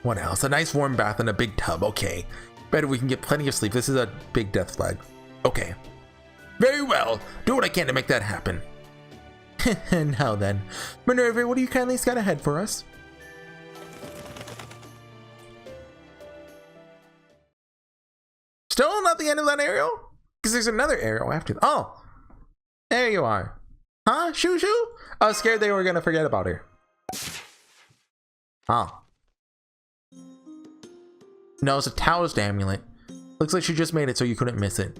What else? A nice warm bath and a big tub, okay. Better we can get plenty of sleep. This is a big death flag. Okay. Very well. Do what I can to make that happen. Now then. Minerva, what do you kindly scout ahead for us? Still not the end of that arrow? Because there's another arrow after that. Oh! There you are. Huh? Shoo shoo? I was scared they were gonna forget about her. Oh. No, it's a Taoist amulet. Looks like she just made it so you couldn't miss it.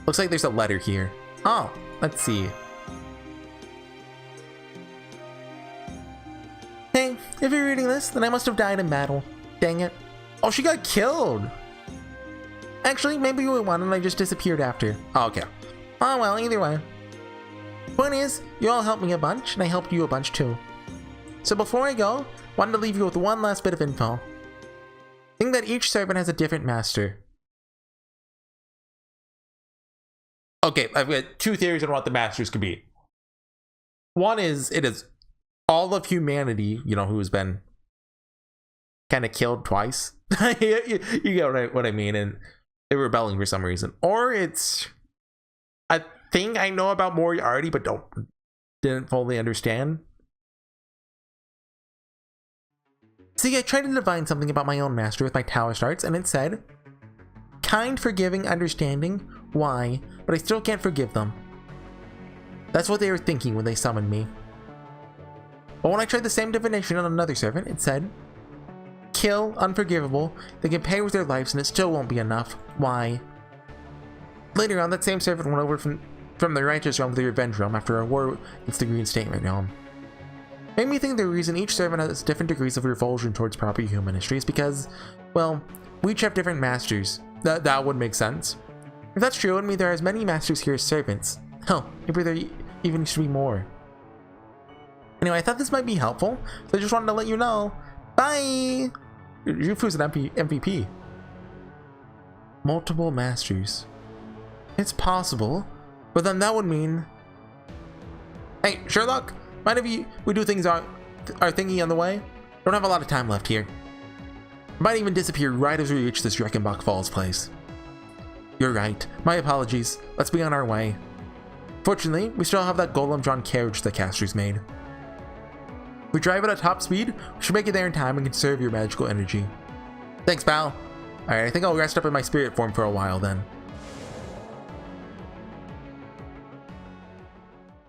Looks like there's a letter here. Oh, let's see. Hey, if you're reading this, then I must have died in battle. Dang it. Oh, she got killed. Actually, maybe we won and I just disappeared after. Oh, okay. Oh well, either way. Point is, you all helped me a bunch, and I helped you a bunch too. So before I go, wanted to leave you with one last bit of info. Think that each servant has a different master. Okay, I've got two theories on what the masters could be. One is, it is all of humanity, you know, who has been kind of killed twice. you get what I mean, and they're rebelling for some reason. Or it's a thing I know about Moriarty, but didn't fully understand. See, I tried to divine something about my own master with my Taoist arts, and it said, kind, forgiving, understanding, why, but I still can't forgive them. That's what they were thinking when they summoned me. But when I tried the same divination on another servant, it said, kill, unforgivable, they can pay with their lives and it still won't be enough. Why? Later on, that same servant went over from the righteous realm to the revenge realm after a war against the green statement realm. Made me think the reason each servant has different degrees of revulsion towards proper human history is because, well, we each have different masters. That would make sense. If that's true, it would mean there are as many masters here as servants. Hell, maybe there even should be more. Anyway, I thought this might be helpful, so I just wanted to let you know. Bye! Jufu's an MVP. Multiple masters. It's possible, but then that would mean... Hey, Sherlock, mind if we do things our thingy on the way? Don't have a lot of time left here. Might even disappear right as we reach this Reichenbach Falls place. You're right. My apologies. Let's be on our way. Fortunately, we still have that golem-drawn carriage the casters made. If we drive at a top speed, we should make it there in time and conserve your magical energy. Thanks, pal. Alright, I think I'll rest up in my spirit form for a while then.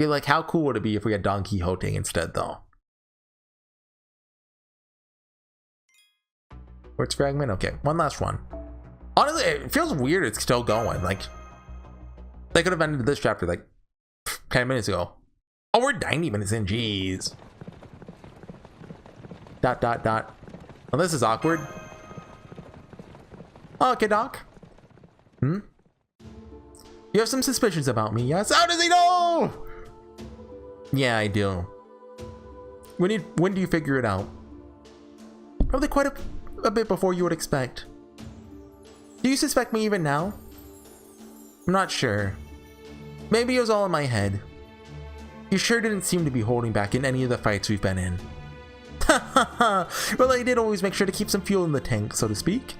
Be like, how cool would it be if we had Don Quixote instead, though? Quartz fragment. Okay, one last one. Honestly, it feels weird. It's still going. Like, they could have ended this chapter like 10 minutes ago. Oh, we're 90 minutes in. Jeez. ... Well, this is awkward. Okay, Doc. You have some suspicions about me, yes? How does he know? Yeah, I do. When do you figure it out? Probably quite a bit before you would expect. Do you suspect me even now? I'm not sure. Maybe it was all in my head. You sure didn't seem to be holding back in any of the fights we've been in. Well, I did always make sure to keep some fuel in the tank, so to speak.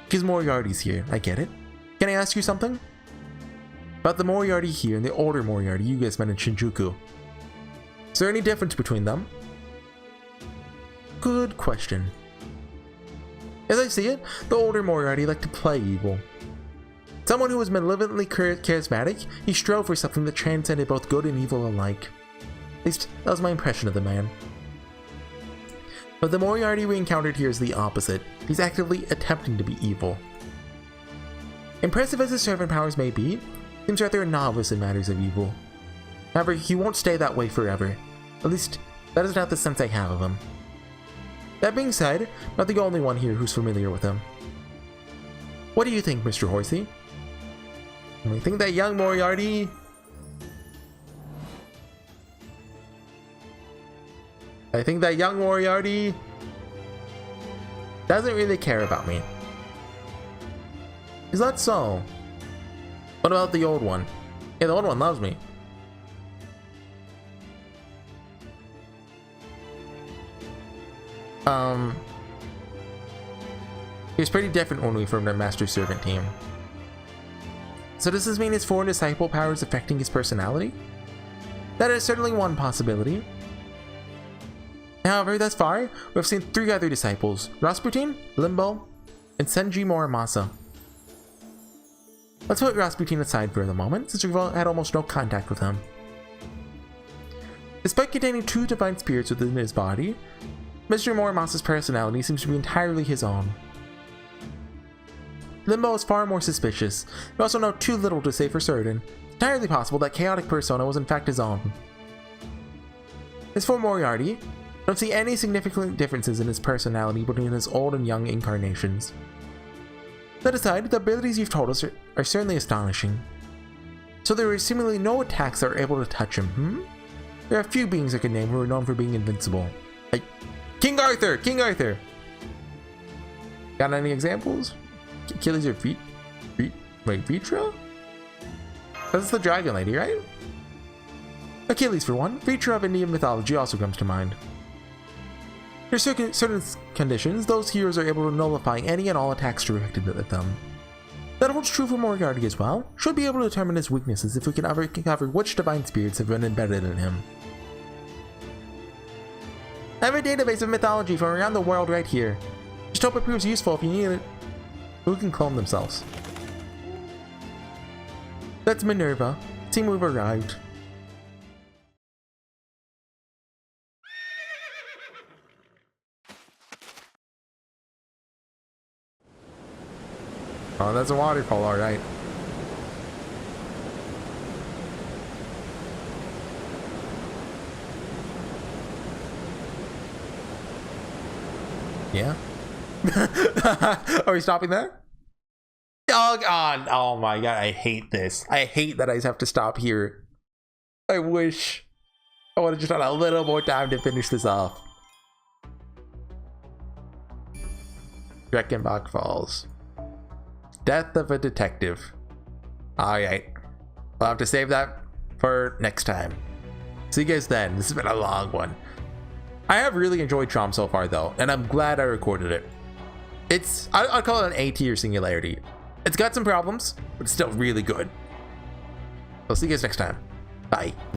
Because Moriarty's here, I get it. Can I ask you something? About the Moriarty here and the older Moriarty you guys met in Shinjuku. Is there any difference between them? Good question. As I see it, the older Moriarty liked to play evil. Someone who was malevolently charismatic, he strove for something that transcended both good and evil alike. At least, that was my impression of the man. But the Moriarty we encountered here is the opposite. He's actively attempting to be evil. Impressive as his servant powers may be, seems rather a novice in matters of evil. However, he won't stay that way forever. At least, that is not the sense I have of him. That being said, I'm not the only one here who's familiar with him. What do you think, Mr. Horsey? I think that young Moriarty... doesn't really care about me. Is that so? What about the old one? Yeah, the old one loves me. He was pretty different when we formed our Master Servant team. So does this mean his foreign disciple power is affecting his personality? That is certainly one possibility. However, thus far, we've seen 3 other disciples: Rasputin, Limbo, and Senji Morimasa. Let's put Rasputin aside for the moment, since we've had almost no contact with him. Despite containing 2 divine spirits within his body, Mr. Morimasa's personality seems to be entirely his own. Limbo is far more suspicious. We also know too little to say for certain. It's entirely possible that chaotic persona was in fact his own. As for Moriarty, I don't see any significant differences in his personality between his old and young incarnations. That aside, the abilities you've told us are certainly astonishing. So there are seemingly no attacks that are able to touch him, There are a few beings I can name who are known for being invincible. Like King Arthur! King Arthur! Got any examples? Achilles or Vitra? That's the dragon lady, right? Achilles for one. Vitra of Indian mythology also comes to mind. Under certain conditions, those heroes are able to nullify any and all attacks directed at them. That holds true for Moriarty as well. Should be able to determine his weaknesses if we can ever cover which divine spirits have been embedded in him. I have a database of mythology from around the world right here. Just hope it proves useful if you need it. Who can clone themselves? That's Minerva. Team, we've arrived. Oh, that's a waterfall, alright. Yeah. Are we stopping there? Oh god, oh my god, I hate this. I hate that I have to stop here. I wish I would have just had a little more time to finish this off. Dreckenbach Falls. Death of a detective. Alright. We'll have to save that for next time. See you guys then. This has been a long one. I have really enjoyed Traum so far though, and I'm glad I recorded it. I'd call it an A tier Singularity. It's got some problems, but it's still really good. I'll see you guys next time. Bye.